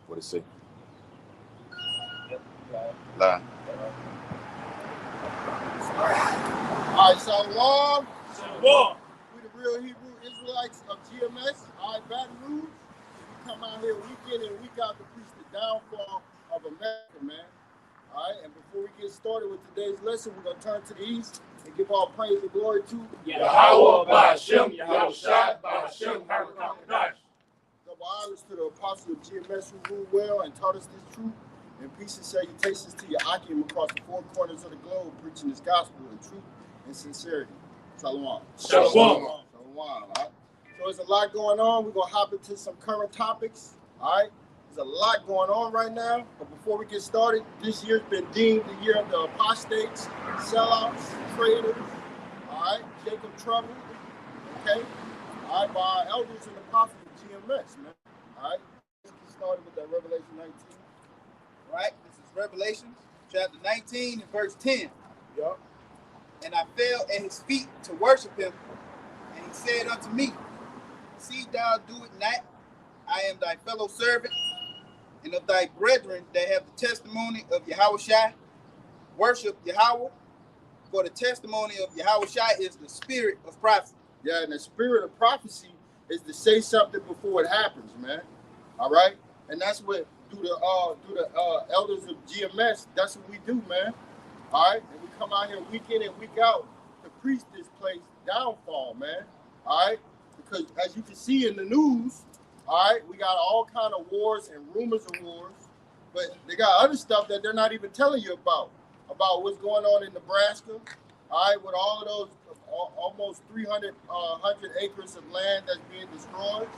What it say? Lie. All right, Shalom. Shalom. We the real Hebrew Israelites of GMS. All right, Baton Rouge. We come out here week in and week out to preach the downfall of America, man. All right, and before we get started with today's lesson, we're going to turn to the east and give all praise and glory to Yahweh, Ba'ashem, Yahushua, Ba'ashem, Harakakadash. Double honors to the apostle of GMS who ruled well and taught us this truth. And peace and salutations to Yahakim across the four corners of the globe, preaching this gospel in truth and sincerity. Shalom. Shalom. Shalom. All right? So there's a lot going on. We're going to hop into some current topics. All right? There's a lot going on right now. But before we get started, this year's been deemed the year of the apostates, sellouts, traitors. All right? Jacob Trouble. Okay? All right? By our elders and apostles of GMS, man. All right? Let's get started with that Revelation 19. Right? This is Revelation chapter 19 and verse 10. Yup. And I fell at his feet to worship him, and he said unto me, See thou do it not. I am thy fellow servant, and of thy brethren that have the testimony of Yahushua. Worship Yahweh, for the testimony of Yahushua is the spirit of prophecy. Yeah, and the spirit of prophecy is to say something before it happens, man. All right? And that's what through the elders of GMS, that's what we do, man. All right? And we come out here week in and week out to preach this place downfall, man. All right? Because as you can see in the news, all right, we got all kind of wars and rumors of wars, but they got other stuff that they're not even telling you about what's going on in Nebraska, all right, with all of those almost 300 acres of land that's being destroyed,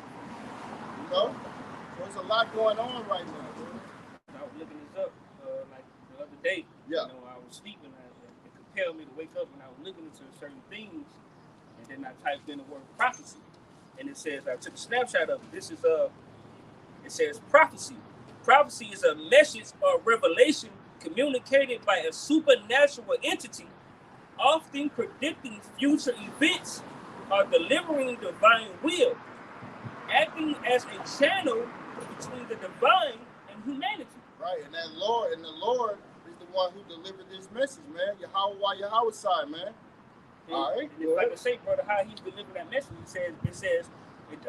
you know? So there's a lot going on right now, man. I was looking this up like the other day. Yeah. You know, I was sleeping and it compelled me to wake up and I was looking into certain things, and then I typed in the word prophecy. And it says, I took a snapshot of it. This is it says prophecy. Prophecy is a message or revelation communicated by a supernatural entity, often predicting future events or delivering divine will, acting as a channel between the divine and humanity. Right, and the Lord is the one who delivered this message, man. Yahweh side, man. All right. And if I can say, brother, how he delivered that message, it says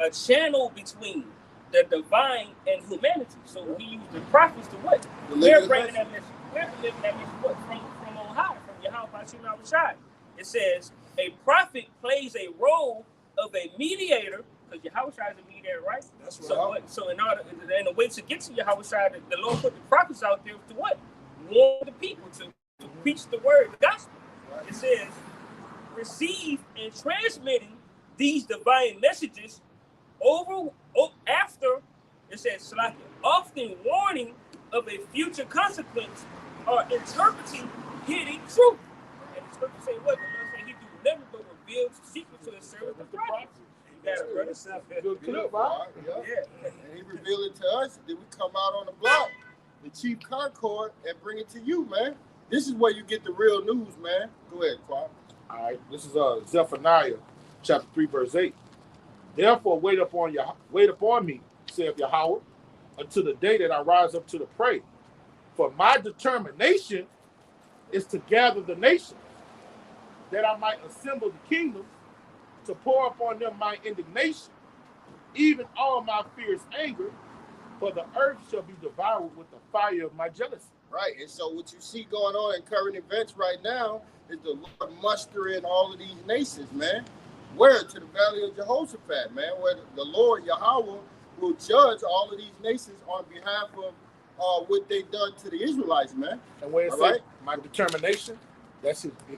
a channel between the divine and humanity. So he used the prophets to what? We're bringing that message. We're delivering that message what? From on high, from Yahweh Ba'ashem Yahushua. It says a prophet plays a role of a mediator, because Yahushua is a mediator, right? That's right. So in a way to get to Yahushua, the Lord put the prophets out there to what? Warn the people to preach the word, the gospel. Right. It says receive and transmitting these divine messages after, it says, often warning of a future consequence or interpreting hidden truth. And the scripture say what? The Lord said he do never but reveal secrets to his servants the prophets. You got it, brother. Good clip, right? Yeah. And he revealed it to us. Then we come out on the block, the Chief Concord, and bring it to you, man. This is where you get the real news, man. Go ahead, Quad. All right, this is Zephaniah chapter 3, verse 8. Therefore, wait upon me, saith Yahweh, until the day that I rise up to the prey. For my determination is to gather the nations, that I might assemble the kingdoms, to pour upon them my indignation, even all my fierce anger, for the earth shall be devoured with the fire of my jealousy. Right, and so what you see going on in current events right now is the Lord mustering all of these nations, man. Where? To the valley of Jehoshaphat, man, where the Lord, Yahweh, will judge all of these nations on behalf of what they've done to the Israelites, man. And when it says my determination, that's it. You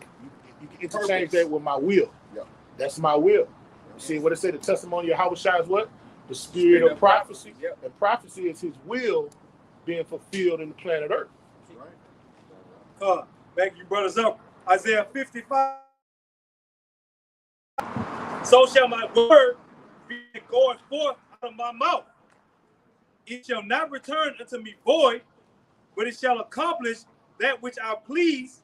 can interchange that with my will. Yeah. That's my will. See what it say? The testimony of Yahushua is what? The spirit of prophecy. Yep. And prophecy is his will being fulfilled in the planet Earth. Right. Back you brothers up. Isaiah 55. So shall my word be going forth out of my mouth. It shall not return unto me void, but it shall accomplish that which I please,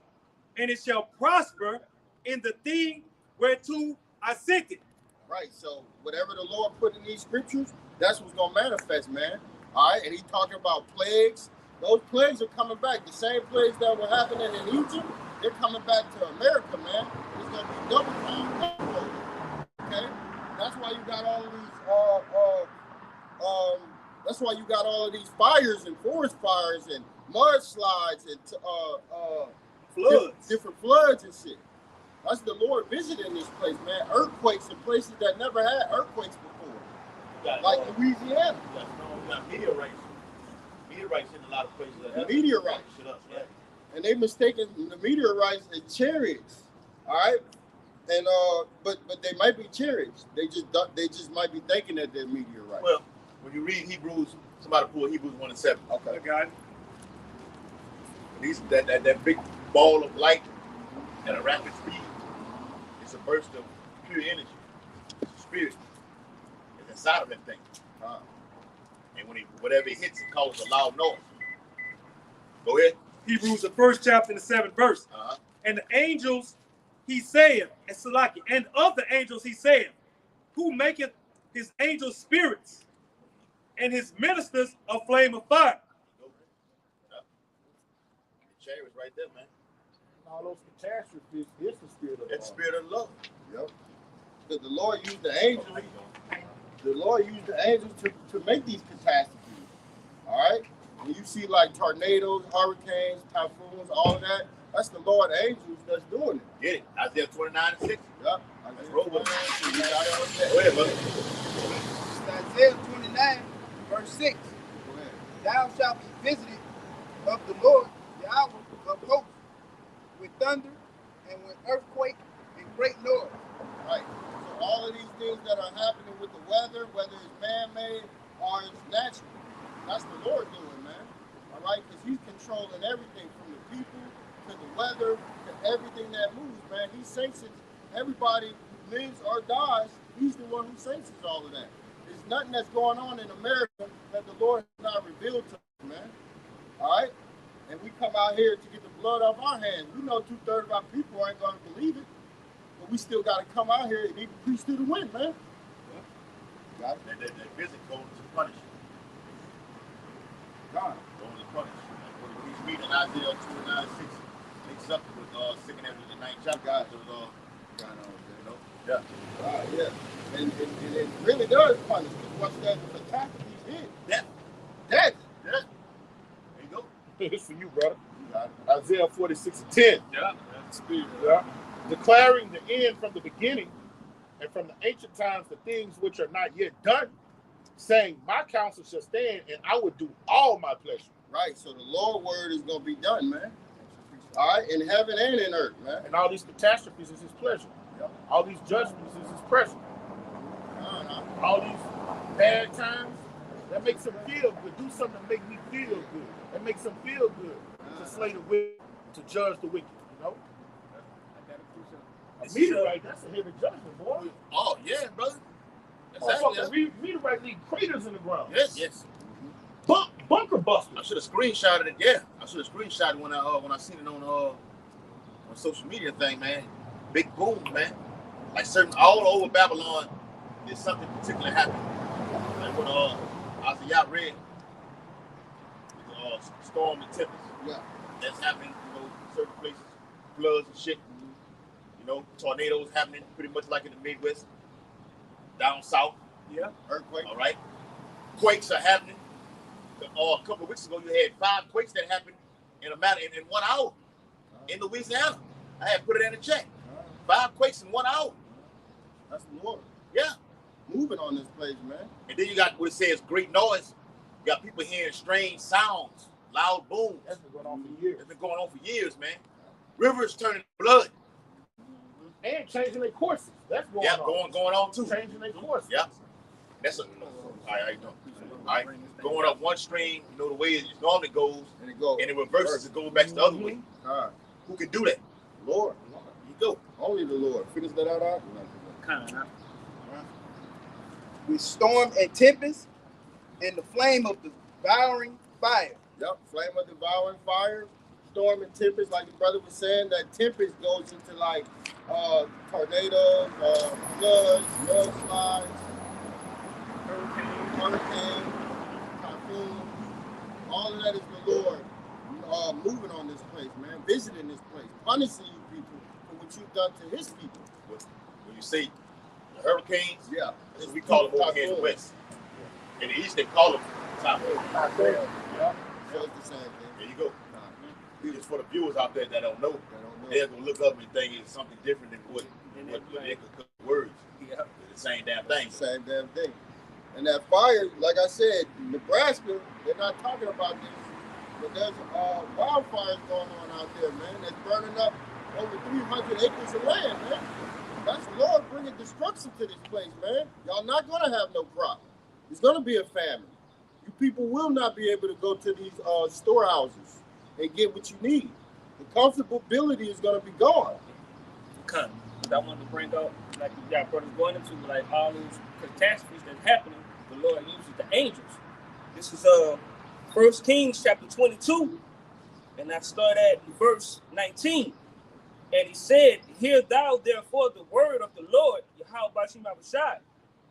and it shall prosper in the thing whereto I sent it. Right, so whatever the Lord put in these scriptures, that's what's going to manifest, man. All right, and he's talking about plagues. Those plagues are coming back. The same plagues that were happening in Egypt, they're coming back to America, man. It's gonna be double time. Okay, that's why you got all of these. That's why you got all of these fires and forest fires and mudslides and Floods. different floods and shit. That's the Lord visiting this place, man. Earthquakes in places that never had earthquakes before, like Louisiana. You got meteorites. Meteorites in a lot of places. Meteorites. Shut up, yeah. And they mistaken the meteorites as chariots. All right, and but they might be chariots. They just might be thinking that they're meteorites. Well, when you read Hebrews, somebody pull Hebrews 1:7. Okay. I got it. These that big ball of light at a rapid speed. It's a burst of pure energy. It's a spirit. It's inside of that thing. And when whatever it hits, it causes a loud noise. Go ahead. Hebrews, the 1st chapter and the 7th verse. And the angels, he saith, and Salaki, and of the angels he saith, who maketh his angels spirits and his ministers a flame of fire. The chariots right there, man. All those catastrophes is the spirit of That's the spirit of love. Yep. Because the Lord used the angels. The Lord used the angels to make these catastrophes. All right. When you see like tornadoes, hurricanes, typhoons, all of that, that's the Lord angels that's doing it. Get it? Isaiah 29:6. Yep. Let's roll with it. You got it. Go ahead, brother. It's Isaiah 29, verse 6. Go ahead. Thou shalt be visited of the Lord, Yahweh of hosts, with thunder and with earthquake and great noise. Right. So all of these things that are happening with the weather, whether it's man-made or it's natural, that's the Lord doing, man. All right? Because he's controlling everything from the people to the weather to everything that moves, man. He senses everybody who lives or dies. He's the one who senses all of that. There's nothing that's going on in America that the Lord has not revealed to us, man. All right? And we come out here to get the blood off our hands. We know 2/3 of our people aren't going to believe it. But we still got to come out here and even preach through the wind, man. That visit goes to punish. God. Goes to punish. When he's reading Isaiah 29:6, mixed up with 2nd and the 9th chapter. God. Yeah. Yeah. And it really does punish. Because once that catastrophe hit, Yeah. death. Yeah. There you go. It's for you, brother. You got it. Isaiah 46:10. Yeah. That's the spirit. Yeah. Declaring the end from the beginning and from the ancient times the things which are not yet done, saying, my counsel shall stand and I will do all my pleasure. Right. So the Lord word is going to be done, man. All right. In heaven and in earth, man. And all these catastrophes is his pleasure. Yep. All these judgments is his pressure. Uh-huh. All these bad times, that makes him feel good. Do something to make me feel good. That makes him feel good. To slay the wicked, to judge the wicked, you know? A meteorite, that's a heavy judgment, boy. Oh, yeah, brother. Meteorite leave craters in the ground. Yes. Bunker busters. I should have screenshotted it. Yeah, I should have screenshotted it when I seen it on social media thing, man. Big boom, man. Like certain all over Babylon, there's something particular happening. Like when Isaiah read, storm and tempest. Yeah. That's happening, certain places, floods and shit. Tornadoes happening pretty much like in the Midwest, down south. Yeah. Earthquake. All right. Quakes are happening. A couple of weeks ago, you had 5 quakes that happened in 1 hour in Louisiana. I had put it in the chat. 5 quakes in 1 hour. That's the Lord. Yeah. Moving on this place, man. And then you got what it says, great noise. You got people hearing strange sounds, loud booms. That's been going on for years. It's been going on for years, man. Rivers turning blood. And changing their courses. That's going on. Going on too. Changing their courses. Yeah. That's all right, how you doing? All right. Going up one stream, the way it normally goes, And it goes. and it reverses and goes back the other way. Who can do that? Lord. You go. Only the Lord. Finish that out. Kind of. With storm and tempest and the flame of devouring fire. Yep. Flame of devouring fire. Storm and tempest, like the brother was saying, that tempest goes into like tornadoes, floods, mudslides, hurricane, typhoons, man, visiting this place, punishing you people for what you've done to his people. When you say the hurricanes, yeah, that's what we call them over here in the West. In the East, they call them typhoons. Yeah, so it's the same thing. There you go. Just for the viewers out there that don't know, they're gonna look up and think it's something different than what they could words. Yeah, it's the same damn thing. Same damn thing. And that fire, like I said, Nebraska, they're not talking about this, but there's wildfires going on out there, man. That's burning up over 300 acres of land, man. That's the Lord bringing destruction to this place, man. Y'all not gonna have no crop. It's gonna be a famine. You people will not be able to go to these storehouses and get what you need. The comfortability is gonna be gone. Okay. I wanted to bring up, like you got brothers going into, like all those catastrophes that's happening. The Lord uses the angels. This is 1 Kings chapter 22, and I start at verse 19. And he said, "Hear thou therefore the word of the Lord, Yahweh Bashim Abishai.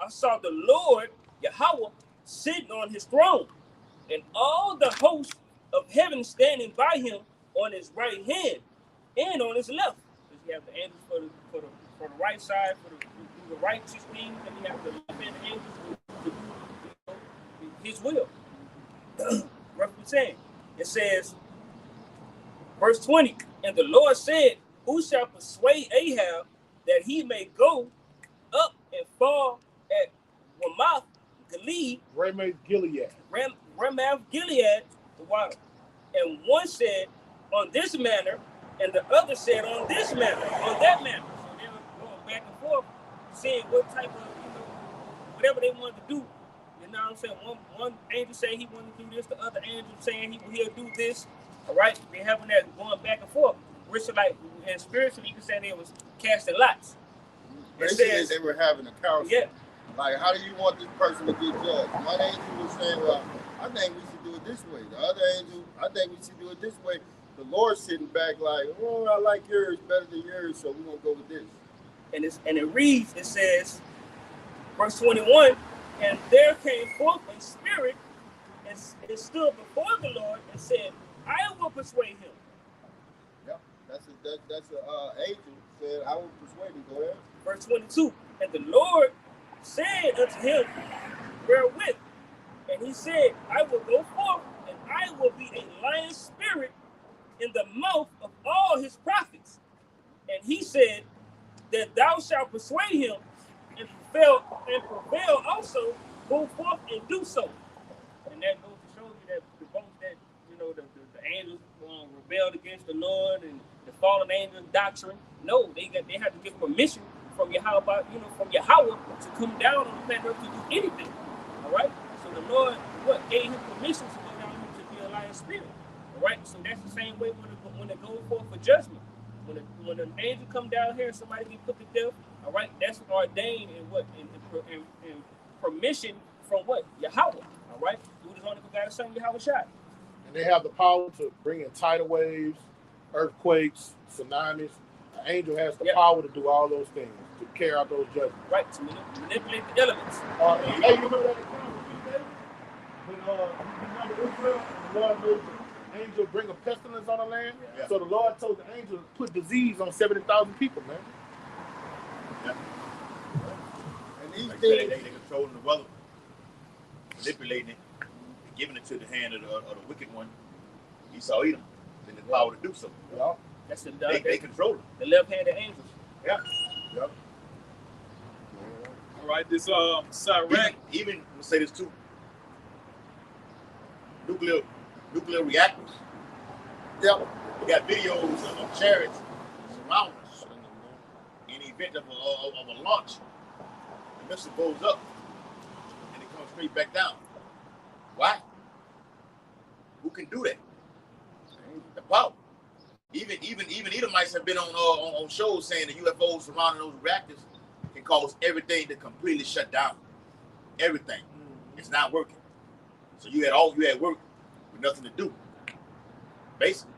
I saw the Lord Yahweh sitting on his throne, and all the hosts of heaven standing by him on his right hand and on his left." Because you have the angels for the right side, for the righteous things, and you have the left hand angels to do his will. Roughly saying, it says, verse 20, "And the Lord said, Who shall persuade Ahab that he may go up and fall at Ramoth Gilead, Ramoth Gilead, the water? And one said, On this manner, and the other said, On this manner, on that manner." So they were going back and forth, saying what type of, whatever they wanted to do. You know what I'm saying? One angel saying he wanted to do this, the other angel saying he'll do this. All right, they having that going back and forth. Which, like, and spiritually, you can say they was casting lots. Basically, they were having a council. Yeah. Like, how do you want this person to get judged? One angel was saying, well, I think we should do it this way. The other angel, I think we should do it this way. The Lord's sitting back like, oh, I like yours better than yours, so we're going to go with this. And it reads, it says, verse 21, "And there came forth a spirit and stood before the Lord and said, I will persuade him." Yep, that's an angel said, I will persuade him. Go ahead. Verse 22, "And the Lord said unto him, Wherewith? And he said, I will go forth, and I will be a lion spirit in the mouth of all his prophets. And he said, That thou shalt persuade him, and prevail also, go forth and do so." And that goes to show you that the both that the angels rebelled against the Lord and the fallen angels doctrine. No, they had to get permission from Yahweh, from Yahweh to come down on the planet Earth to do anything. All right. So the Lord gave him permission to go down here to be a lion spirit. All right. So that's the same way when it goes forth for judgment. When an angel come down here and somebody get put to death, all right, that's ordained in permission from what? Yahweh. All right. Who is only forgot to son Yahweh shot. And they have the power to bring in tidal waves, earthquakes, tsunamis. The angel has the power to do all those things, to carry out those judgments. Right, to manipulate the elements. Hey, you remember that example when remember Israel, the Lord made the angel bring a pestilence on the land? Yeah. So the Lord told the angel to put disease on 70,000 people, man. Yeah. And these like things, they controlling the weather, manipulating it, and giving it to the hand of the wicked one. Esau Edom, then the power to do so. Yeah. That's they control it. The left-handed angels. Yeah. Yep. All right, this Iraq. Even let's say this too. Nuclear reactors. Yep. We got videos of chariots surrounding us. In the event of a launch, the missile goes up and it comes straight back down. Why? Who can do that? The power. Even Edomites have been on shows saying the UFOs surrounding those reactors can cause everything to completely shut down. Everything. It's not working. So you had work with nothing to do. Basically.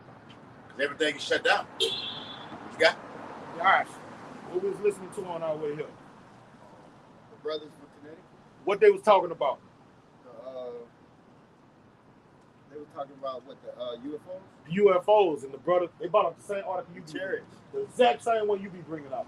Because everything is shut down. What you got? Gosh, what we was listening to on our way here? the brothers from Connecticut. What they was talking about? They were talking about what the UFOs? UFOs, and the brother, they brought up the same article you be bringing. The exact same one you be bringing up.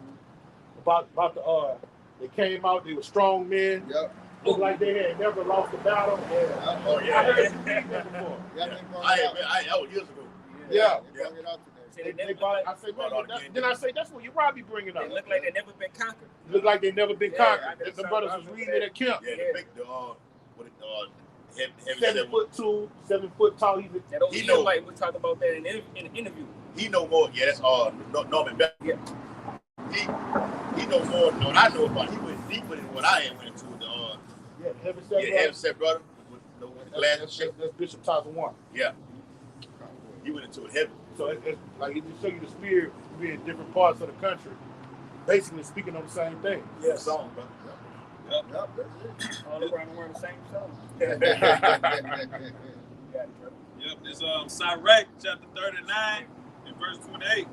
About the they came out, they were strong men. Yep. Looked like they had never lost a battle. Yeah. Oh, yeah. I heard you read that before. Yeah, Yeah. they brought I it out. that was years ago. Yeah. They brought it out today. They brought, I say, man, then I say, that's what you probably bringing up. They look like they never been conquered. Look like they never been Yeah, I conquered. did The some- brothers I was remember reading it at camp. Yeah, Yeah. the big, heavy 7'2", 7 foot tall. He's That old He know- like we talked about that in the interview. He know more. Yeah, that's Norman Beck. Yeah. He know more than what I know about. He went deeper than what I went into. yeah, heavy set. Heavy set brother with the glass and shit. That's Bishop Tyson one. Yeah, he went into it heavy. So it's like it just show you the spirit be in different parts of the country, basically speaking on the same thing. Yeah, song, bro. Yep, that's it. All around the world, the same song. Yeah. Yep, this Sirach chapter 39 and verse 28. It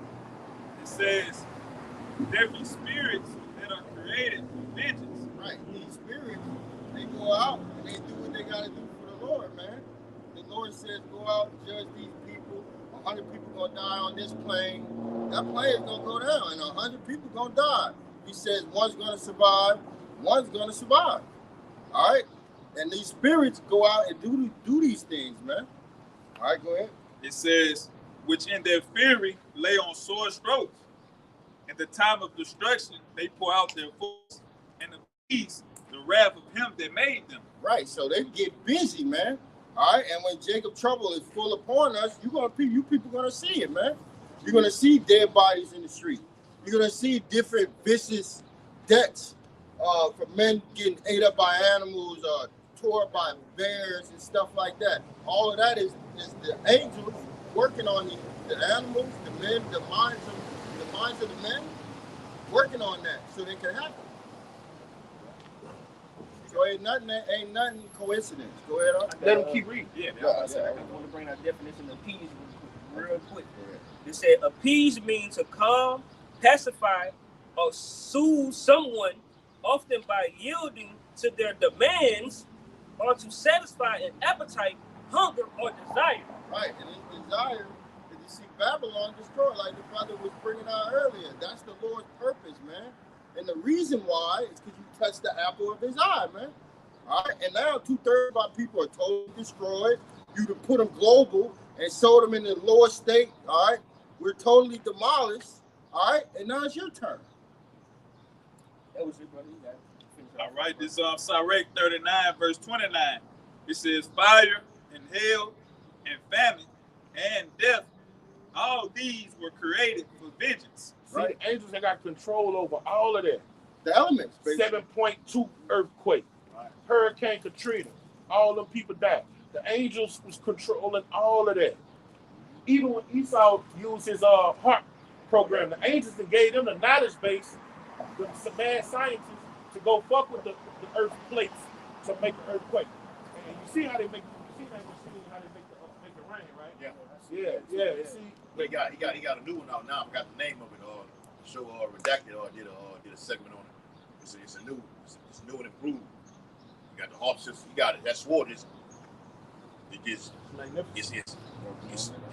says, there be spirits that are created for vengeance. Right. These spirits, they go out and they do what they gotta do for the Lord, man. The Lord says, go out and judge these people. 100 people gonna die on this plane. That plane is gonna go down, and 100 people gonna die. He says one's gonna survive, one's gonna survive. All right. And these spirits go out and do these things, man. All right, go ahead. It says, which in their fury lay on sore strokes. In the time of destruction, they pour out their force and appease the wrath of him that made them. Right. So they get busy, man. All right. And when Jacob trouble is full upon us, you people gonna see it, man. You're gonna see dead bodies in the street. You're gonna see different vicious deaths from men getting ate up by animals, tore by bears and stuff like that. All of that is the angels working on the animals, the men, the minds of the men, working on that so they can happen. So ain't nothing coincidence. Go ahead. Let them keep reading. Yeah, Yeah, I want to bring out definition of appease real quick. It said appease means to calm, pacify, or soothe someone, often by yielding to their demands or to satisfy an appetite, hunger, or desire. Right, and his desire is to see Babylon destroyed, like the brother was bringing out earlier. That's the Lord's purpose, man. And the reason why is because you touched the apple of his eye, man. All right, and now 2/3 of our people are totally destroyed. You can put them global and sold them in the lower state. All right, we're totally demolished. All right, and now it's your turn. That was it, brother. You got it. All right, this Sirach 39 verse 29. It says, fire and hail and famine and death, all these were created for vengeance. See, the angels that got control over all of that. The elements, basically. 7.2 earthquake, Hurricane Katrina, all them people died. The angels was controlling all of that. Even when Esau used his heart program, the angels that gave them the knowledge base, some mad scientists, to go fuck with the earth plates to make the earthquake. And you see how they make the rain, right? Yeah. Yeah. You see, He got a new one out now. I forgot the name of it. The show Redacted did a segment on it. It's new and improved. You got the harp system. You got it. That sword is it's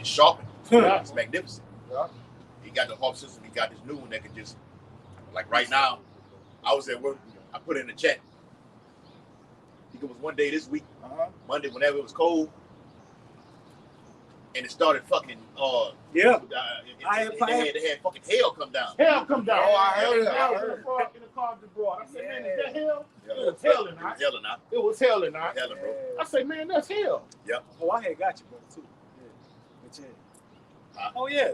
sharpened. Yeah. It's magnificent. Yeah. He got the harp system. He got this new one that can just, like right now, I was at work. I put it in the chat. I think it was one day this week, Monday, whenever it was cold, and it started fucking. They had fucking hail come down. Hell come down. Oh, I heard it. In the car abroad. I said, man, is that hell? Yeah. It was hell and not. Hell or not. It was hell and not. Hell, bro. I say, man, that's hell. Oh, I had got you, brother, too. Yeah. But Huh? oh yeah.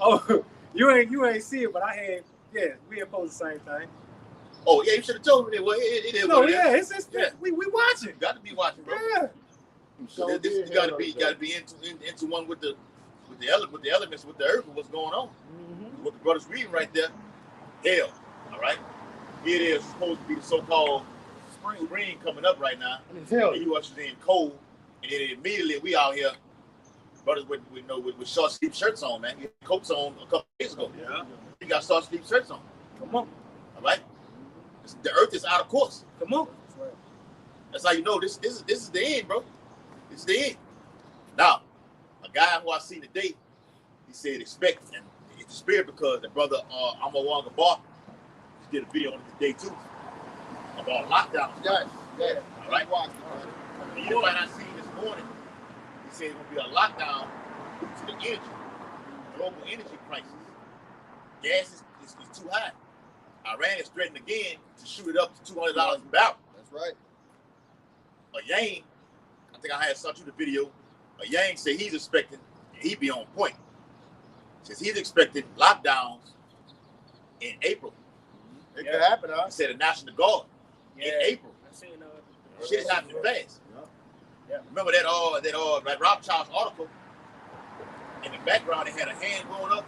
Oh, you ain't see it, but I had. Yeah, we had posted the same thing. Oh yeah, you should have told me that. Well, it is. No, what it is. yeah, it's Yeah. we watching. You got to be watching, bro. Yeah. So you got to be into one with the elements, with the earth, and what's going on. Mm-hmm. What the brother's reading right there, hell. All right, here it is supposed to be the so-called spring coming up right now. And it's hell. And you ushers in cold, and then immediately we out here, brothers with short sleeve shirts on, man. You had coats on a couple days ago. Yeah. You got short sleeve shirts on. Come on. All right, the earth is out of course. Come on. That's how you know this is the end, bro. It's the end. Now, a guy who I seen today, he said expect, and it's the spirit because the brother I'm a Wanga Bar did a video on it today too about lockdown. Yes, yeah. All right. Watch it, The invite I seen this morning, he said it's gonna be a lockdown due to the energy, global energy crisis. Gas is too high. Iran is threatening again to shoot it up to $200 a barrel. That's right. A Yang, I think I had sent you the video. A Yang said he's expecting, and he be on point. Says he's expecting lockdowns in April. It could happen, huh? He said the National Guard in April. I seen Shit is happening fast. Yeah. Remember that Rothschild's article? In the background, they had a hand going up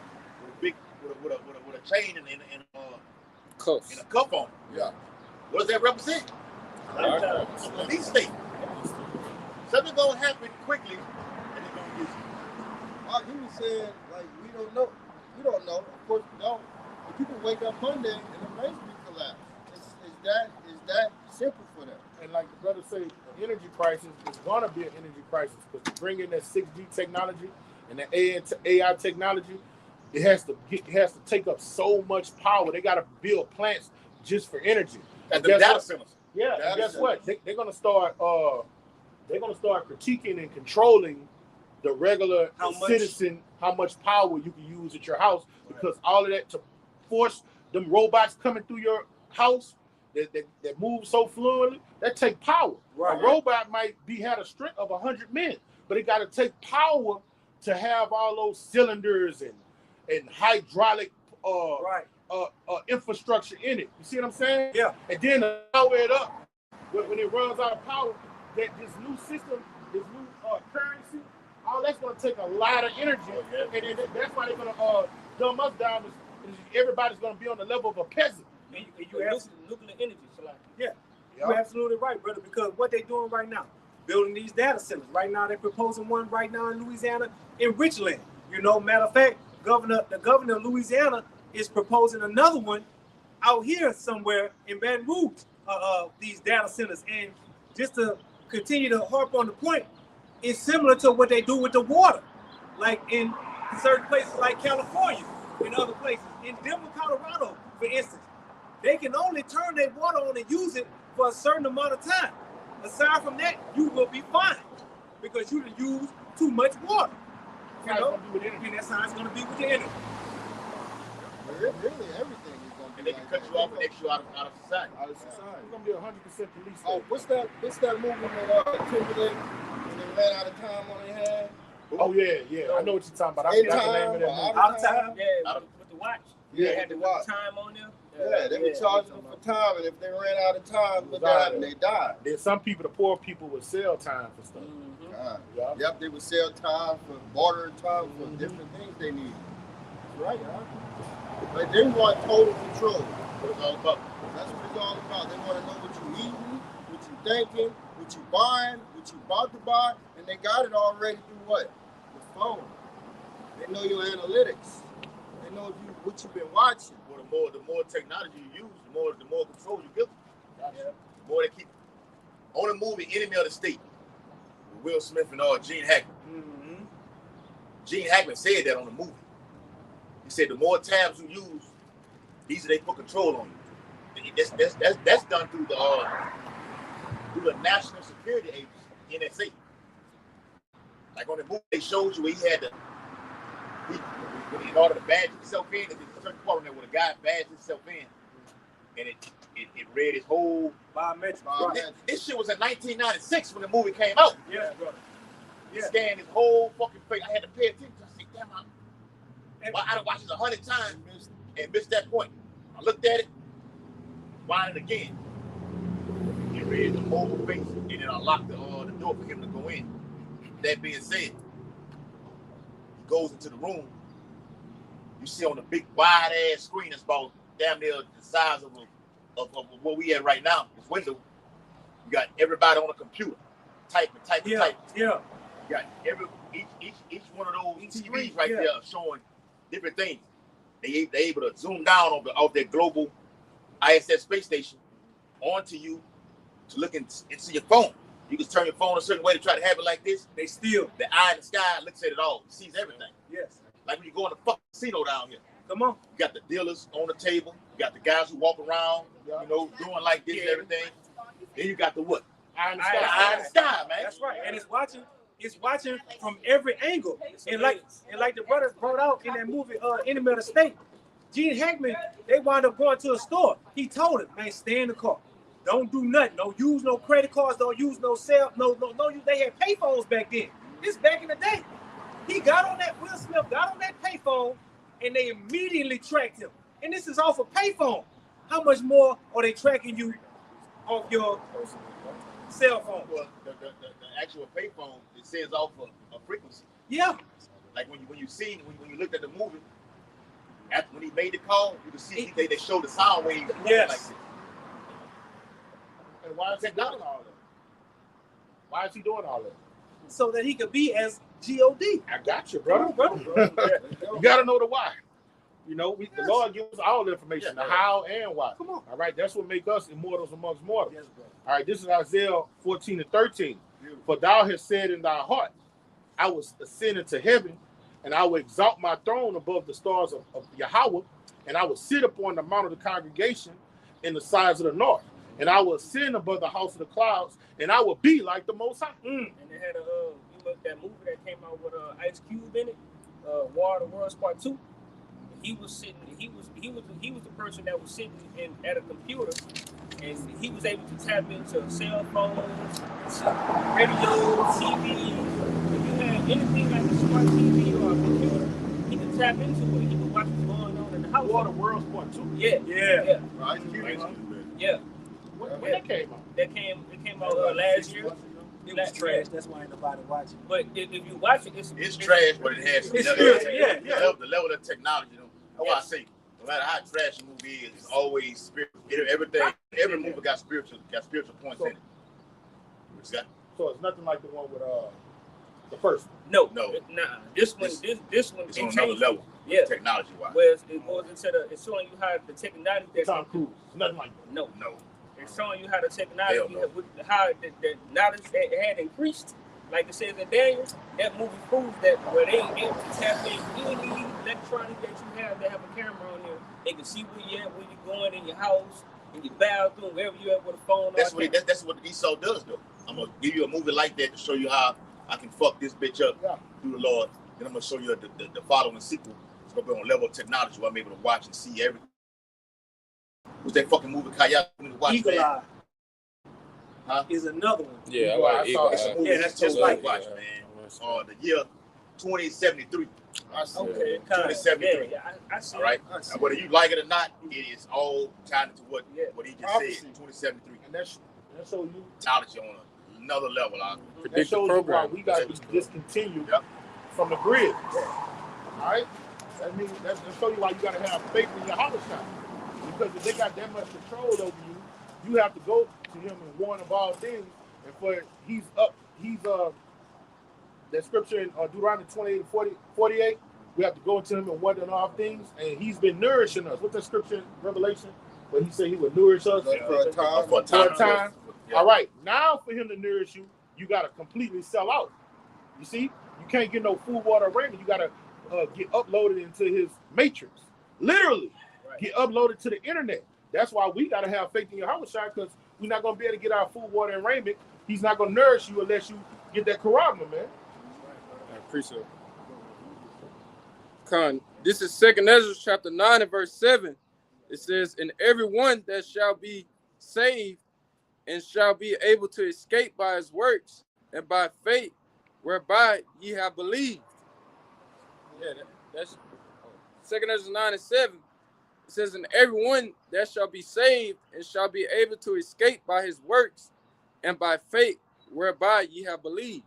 with a chain and a cuff on it. Yeah. What does that represent? Police state. Something gonna happen quickly, and it's gonna get you. He was saying, like, we don't know. We don't know. Of course we don't. But people wake up Monday and the race be collapsed. Is that simple for them? And like the brother said, the energy crisis is going to be an energy crisis because to bring in that 6G technology and the AI technology, it has to take up so much power. They got to build plants just for energy. And the data centers. Yeah, and guess what? They're gonna start critiquing and controlling the regular citizen, how much power you can use at your house, because all of that to force them robots coming through your house that move so fluently, that take power. Right. A robot might have a strength of 100 men, but it got to take power to have all those cylinders and hydraulic infrastructure in it. You see what I'm saying? Yeah. And then to power it up when it runs out of power, that this new system, this new currency, all that's going to take a lot of energy, and that's why they're going to dumb us down. Everybody's going to be on the level of a peasant. And you have nuclear energy, so like, you're absolutely right, brother, because what they're doing right now, building these data centers. Right now, they're proposing one right now in Louisiana, in Richland. You know, matter of fact, the governor of Louisiana is proposing another one out here somewhere in Baton Rouge, these data centers. And just to continue to harp on the point, it's similar to what they do with the water. Like in certain places like California, in other places, in Denver, Colorado, for instance, they can only turn their water on and use it for a certain amount of time. Aside from that, you will be fine because you use too much water. You know? And that's how it's going to be with the energy. Really, everything is going to be. And they can cut you off and X you out of society. Out of society. It's going to be 100% police. What's that movie that Timberlake when they ran out of time on their hand? Oh yeah. I know what you're talking about. I forgot the name of that movie. Out of time? Yeah, with the watch. Yeah, they had the time on them. Yeah, they were charging them for time, and if they ran out of time, what happened? They died. There's some people, the poor people, would sell time for stuff. Mm-hmm. Yep, they would sell time for bartering time for different things they needed. That's right, But they want total control. What it's all about. That's what it's all about. They want to know what you're eating, what you're thinking, what you're buying, what you're about to buy, and they got it already through what? The phone. They know your analytics. They know what you've been watching. Well, the more technology you use, the more control you give them. Gotcha. The more they keep. On the movie Enemy of the State, with Will Smith and Gene Hackman. Mm-hmm. Gene Hackman said that on the movie. He said the more tabs you use, the easier they put control on you. That's done through the National Security Agency, NSA. Like on the movie, they showed you where he had in order to badge himself in, there's a certain part on there where the guy badged himself in, and it read his whole biometrics. This shit was in 1996 when the movie came out. Yeah, brother. He scanned his whole fucking face. I had to pay attention. I said, damn, I done watched it 100 times and missed that point. I looked at it, wound it again. It read the whole face, and then I locked the door for him to go in. That being said, he goes into the room. You see on the big wide ass screen that's about damn near the size of what we at right now, this window. You got everybody on a computer, typing. Yeah. You got each one of those TVs right there showing different things. They able to zoom down off their global ISS space station onto you to look and see your phone. You can turn your phone a certain way to try to have it like this. They still. The eye in the sky looks at it all. It sees everything. Yes. Like when you go in the fucking casino down here. Come on. You got the dealers on the table. You got the guys who walk around, you know, doing like this and everything. Then you got the what? Eye in the The sky. eye in the sky, man. That's right. And it's watching from every angle. And like the brother brought out in that movie, Enemy of the State, Gene Hackman, they wound up going to a store. He told him, man, stay in the car. Don't do nothing. Don't use no credit cards. Don't use no cell. No. They had payphones back then. This back in the day. He got on that, Will Smith got on that payphone, and they immediately tracked him. And this is off a payphone. How much more are they tracking you off your cell phone? Well, the actual payphone, it says off a frequency. Yeah. Like when you looked at the movie, after when he made the call, you could see they showed the sound waves. Yes. Like this. And why is he doing all that? Why is he doing all that? So that he could be as G-O-D. I got you, brother. You got to know the why. You know, the Lord gives us all the information, the how and why. Come on. All right, that's what makes us immortals amongst mortals. Yes, bro. All right, this is Isaiah 14:13. For thou hast said in thy heart, I will ascend into heaven, and I will exalt my throne above the stars of Yahweh, and I will sit upon the mount of the congregation in the sides of the north, and I will ascend above the house of the clouds, and I will be like the Most High. And they had that movie that came out with Ice Cube in it, War of the Worlds Part 2. He was sitting. He was the person that was sitting at a computer, and he was able to tap into cell phones, radio, TV. If you had anything like a smart TV or a computer, he could tap into it. He could watch what's going on in the house. War of the Worlds Part 2. Yeah. Right? Yeah. When that came out? It came out last year. It was trash. That's why ain't nobody watching. But if you watch it, It's trash, but it has It's the level of technology. You know, that's why I say, no matter how trash a movie is, it's always spiritual. Everything, every movie got spiritual points in it. So it's nothing like the one with the first one. No. No. This one, It's on another level. Yeah. Technology wise. Where it goes into it's showing you how the technology that's Tom Cruise. Nothing like that. no. It's showing you how the Hell technology, no. how the knowledge that had increased. Like it says in Daniel, that movie proves that where they able to tap in any electronic that you have, they have a camera on there. They can see where you're at, where you're going in your house, in your bathroom, wherever you're at with a phone. That's what Esau does, though. I'm gonna give you a movie like that to show you how I can fuck this bitch up through the Lord. Then I'm gonna show you the following sequel. It's gonna be on a level of technology where I'm able to watch and see everything. What's that fucking movie called? Y'all need to watch, Eagle man. Eye Huh? is another one. Yeah, I saw It's a that. movie that's just like watch, man. The year 2073. I see Okay, it. 2073. Yeah, I see. All right. I see Whether you like it or not, it is all tied into what he just Prophecy. said. 2073. And that shows you. Technology on another level. That shows you why we got to be discontinued from the grid. All right? That means that show you why you got to have faith in your house shop. Because if they got that much control over you, you have to go to him and warn of all things. And for that scripture in Deuteronomy 28:48, we have to go to him and wonder on all things. And he's been nourishing us. What's that scripture in Revelation? Where he said he would nourish us For a time. For a time. Yeah. All right, now for him to nourish you, you got to completely sell out. You see, you can't get no food, water, or raiment. You got to get uploaded into his matrix. Literally, get uploaded to the internet. That's why we got to have faith in your house, because we're not going to be able to get our food, water, and raiment. He's not going to nourish you unless you get that charagma, man. I appreciate it. Con, this is 2nd Ezra chapter 9 and verse 7. It says, and everyone that shall be saved and shall be able to escape by his works and by faith whereby ye have believed. Yeah, that's 2nd Ezra 9 and 7. It says, and everyone that shall be saved and shall be able to escape by his works and by faith whereby ye have believed.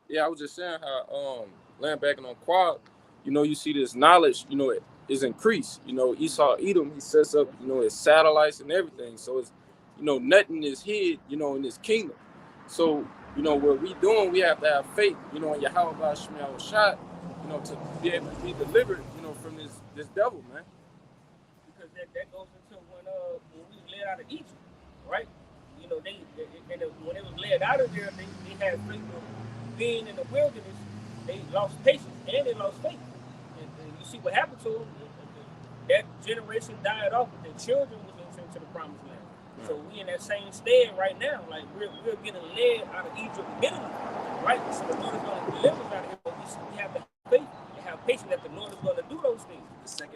Yeah, I was just saying how laying back on quad, you see this knowledge, it is increased. Esau Edom, he sets up, his satellites and everything. So it's, nothing is hid, in his kingdom. So, what we doing, we have to have faith, in Yahweh Shemel Shot, to be able to be delivered, from this devil, man. Because that goes into when we led out of Egypt, right? know, when it was led out of there, they had faith of being in the wilderness. They lost patience and they lost faith. And you see what happened to them. That generation died off, but their children was entering into the promised land. So we in that same stead right now. Like we're getting led out of Egypt immediately, right? So the Lord is going to deliver us out of here, but we have to have faith and have patience that the Lord is going to do those things.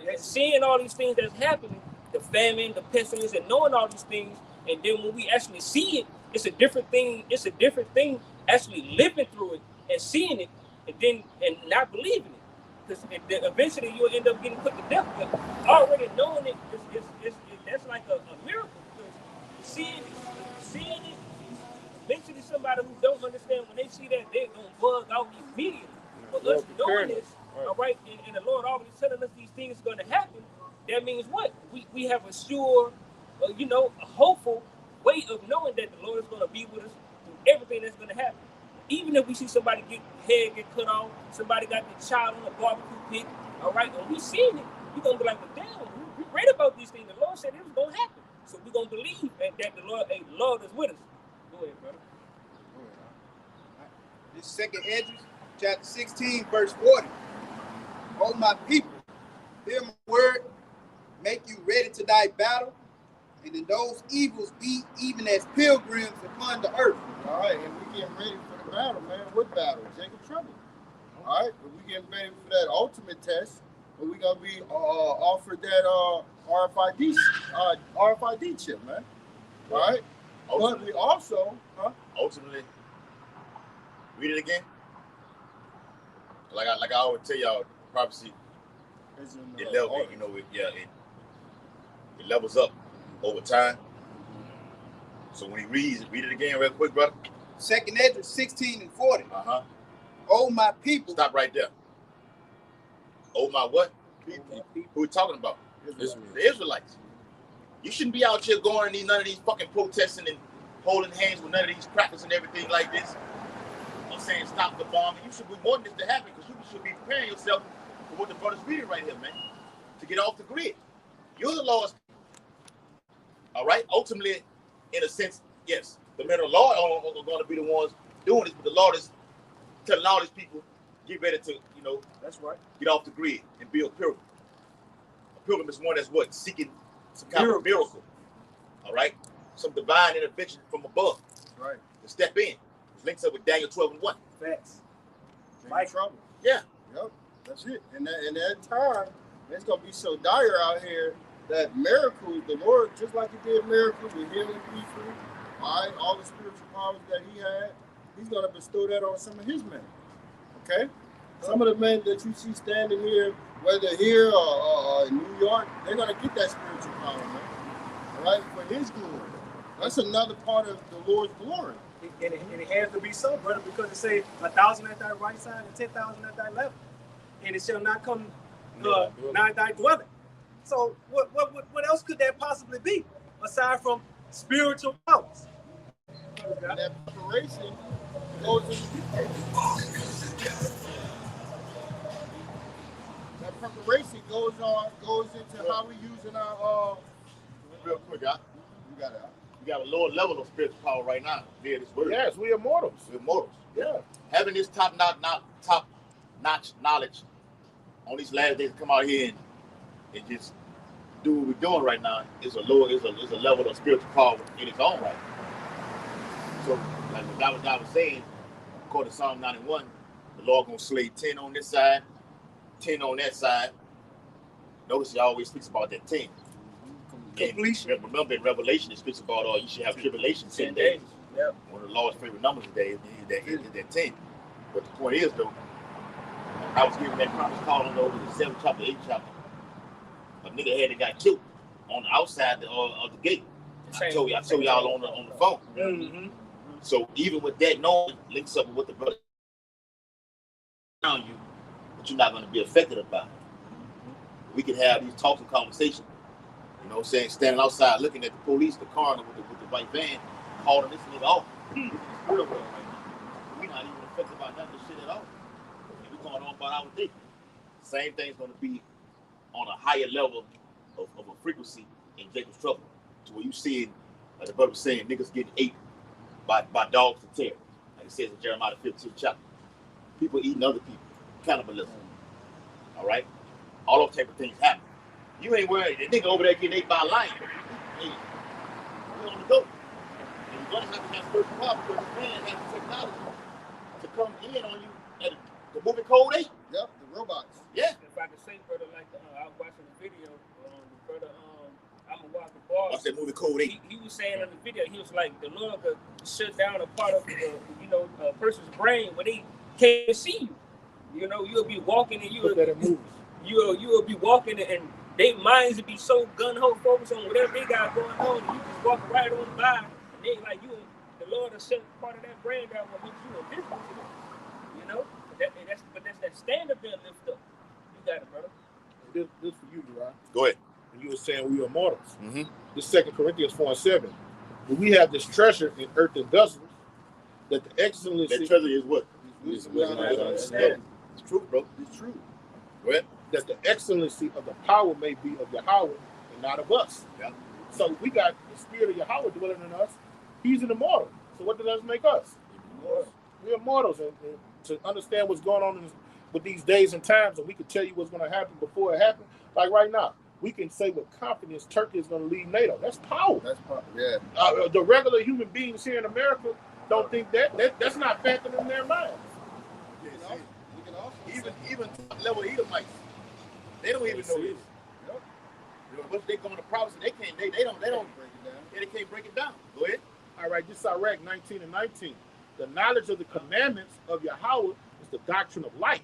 And seeing all these things that's happening, the famine, the pestilence, and knowing all these things, and then when we actually see it, it's a different thing. It's a different thing actually living through it and seeing it, and not believing it. Because eventually you'll end up getting put to death. But already knowing it, that's like a miracle. Because seeing it, eventually somebody who don't understand, when they see that, they're going to bug out immediately. But us knowing this, all right, and the Lord already telling us these things are going to happen, that means what? We have a sure, a hopeful way of knowing that the Lord is going to be with us through everything that's going to happen. Even if we see somebody head get cut off, somebody got the child on a barbecue pit, all right, and we seeing it, we're going to be like, well, damn, we read about these things. The Lord said it was going to happen. So we're going to believe that the Lord is with us. Go ahead, brother. This second Esdras, chapter 16, verse 40. O my people, hear my word, make you ready to die battle, and in those evils be even as pilgrims upon the earth. All right, and we getting ready for the battle, man. What battle? Jacob's trouble. All right, but we getting ready for that ultimate test, but we gonna be offered that RFID chip, man. All right, but we also, ultimately, read it again. Like I always tell y'all, prophecy. It levels, it levels up over time. So when he read it again real quick, brother. Second Esdras 16 and 40. Oh my people. Stop right there. Oh my what? People. Who we talking about? The Israelites. You shouldn't be out here going to none of these fucking protesting and holding hands with none of these crackers and everything like this. I'm saying stop the bombing. You should be wanting this to happen because you should be preparing yourself for what the brother's reading right here, man. To get off the grid. You're the Lord's. All right? Ultimately, in a sense, yes, the men of the Lord are going to be the ones doing this, but the Lord is telling all these people, get ready to, that's right, get off the grid and be a pilgrim. A pilgrim is one that's what? Seeking some kind of miracle. All right? Some divine intervention from above. That's right. To step in. It links up with Daniel 12 and 1. Facts. Like trouble. Yeah. Yep. That's it. And that time, it's going to be so dire out here that miracles, the Lord, just like he did miracles with healing people, all the spiritual powers that he had, he's going to bestow that on some of his men. Okay? Some of the men that you see standing here, whether here or in New York, they're going to get that spiritual power, man. All right? For his glory. That's another part of the Lord's glory. And it has to be so, brother, because it says 1,000 at thy right side and 10,000 at thy left. And it shall not come nigh thy dwelling. So what else could that possibly be aside from spiritual powers? And that preparation goes into how we using our real quick, y'all. You got a lower level of spiritual power right now via this word. Yes, we are mortals. We're mortals. Yeah. Having this top-notch knowledge on these last days to come out here and just do what we're doing right now is a level of spiritual power in its own right. So, like what God was saying, according to Psalm 91, the Lord gonna slay 10 on this side, 10 on that side. Notice he always speaks about that 10. Completion. And remember in Revelation it speaks about you should have tribulation 10 days. Yep. One of the Lord's favorite numbers today is that 10. But the point is though, I was giving that promise call on over the 7th chapter, 8th chapter. A nigga had got killed on the outside of the gate. I told y'all on the phone. Mm-hmm. So even with that knowing links up with what the brother around you, but you're not going to be affected about it. We can have these talks and conversations. You know what I'm saying? Standing outside looking at the police, the coroner with the white van, calling this nigga off. It's real world right now. We're not even affected by none of this shit at all. And we're going on about our day. Same thing's going to be on a higher level of a frequency in Jacob's trouble. To where you see it Like the brother was saying, niggas getting ate by dogs to tear. Like it says in Jeremiah 15th chapter. People eating other people. Cannibalism. All right? All those type of things happen. You ain't worried. The nigga over there getting ate by a lion. Hey, you on the go. And you're going to have certain problems because this man has the technology to come in on you at the movie Code 8. Yep, the robots. Yeah. If I could say, brother, like I was watching the video, the brother, I'm a walk the bar. Watch that movie Code 8. He was saying in the video, he was like, the Lord could shut down a part of a person's brain when they can't see you. You know, you'll be walking and you'll be walking and their minds will be so gun-ho focused on whatever they got going on, and you just walk right on by, and they like you, the Lord will shut part of that brain down what makes you invisible to them. You know? But that's that stand-up and lift up. You got it, brother. This for you, right? Go ahead. And you were saying we are mortals. Mm-hmm. This 2 Corinthians 4:7. But we have this treasure in earthen vessels, that the excellency. That treasure is what? It's true, bro. It's true. Go ahead. That the excellency of the power may be of Yahweh and not of us. Yeah. So we got the spirit of Yahweh dwelling in us. He's an immortal. So what does that make us? We're immortals. And to understand what's going on with these days and times, and we can tell you what's going to happen before it happens. Like right now, we can say with confidence Turkey is going to leave NATO. That's power. That's power. Yeah. The regular human beings here in America don't think that's not factored in their minds. Even level Edomites, they don't even know this. Once they go into prophecy, they can't break it down. Yeah, they can't break it down. Go ahead. All right, this is Iraq 19 and 19. The knowledge of the commandments of Yahweh is the doctrine of life.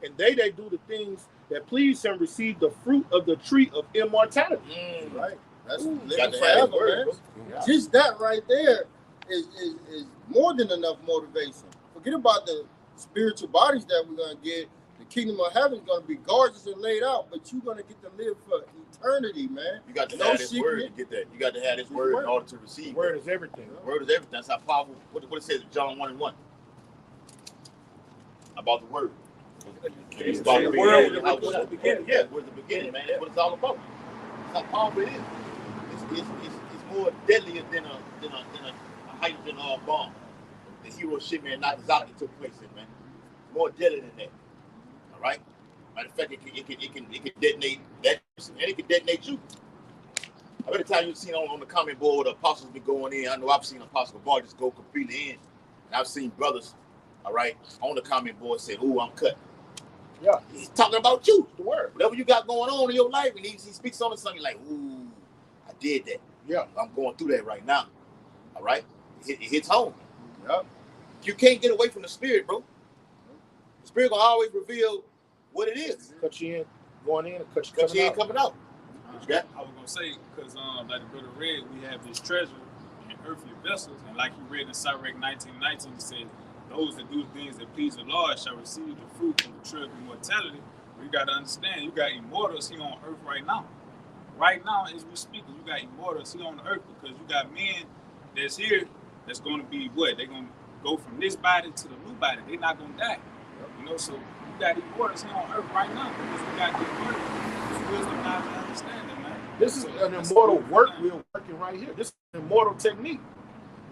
And they do the things that please him receive the fruit of the tree of immortality. Right. That's Got to forever, have his word, man. Yeah. Just that right there is more than enough motivation. Forget about the spiritual bodies that we're going to get. The kingdom of heaven is going to be gorgeous and laid out, but you're going to get to live for eternity, man. You got to have this word to get that. You got to have this word in order to receive. Word is everything. Word is everything. That's how powerful. What it says in John 1:1 about the word. It's about the word. What's the beginning? Yeah, what's the beginning, man? That's what it's all about. That's how powerful it is. It's more deadlier than a hydrogen bomb. The Hiroshima and Nagasaki took place in, man. It's more deadly than that. All right. Matter of fact, it can detonate that person, and it can detonate you. Every time you've seen on the comment board, the apostles be going in. I know I've seen Apostle Bar just go completely in, and I've seen brothers, all right, on the comment board say, "Ooh, I'm cut." Yeah, he's talking about you, the word. Whatever you got going on in your life, and he speaks on something like, "Ooh, I did that. Yeah, I'm going through that right now." All right, it hits home. Yeah, you can't get away from the spirit, bro. The spirit gonna always reveal what it is. Cut you in, going in, and cut you in, coming out. I was gonna say, because like the brother read, we have this treasure in earthly vessels, and like you read in Sirach 19:19, it says, "Those that do things that please the Lord shall receive the fruit of the tree of immortality." But you got to understand, you got immortals here on earth right now. Right now, as we speak, you got immortals here on earth because you got men that's here that's going to be what? They're going to go from this body to the new body. They're not going to die. You know, so you got immortals here on earth right now because we got the word. This wisdom, knowledge, and understanding, man. This is an immortal work we're working right here. This is an immortal technique.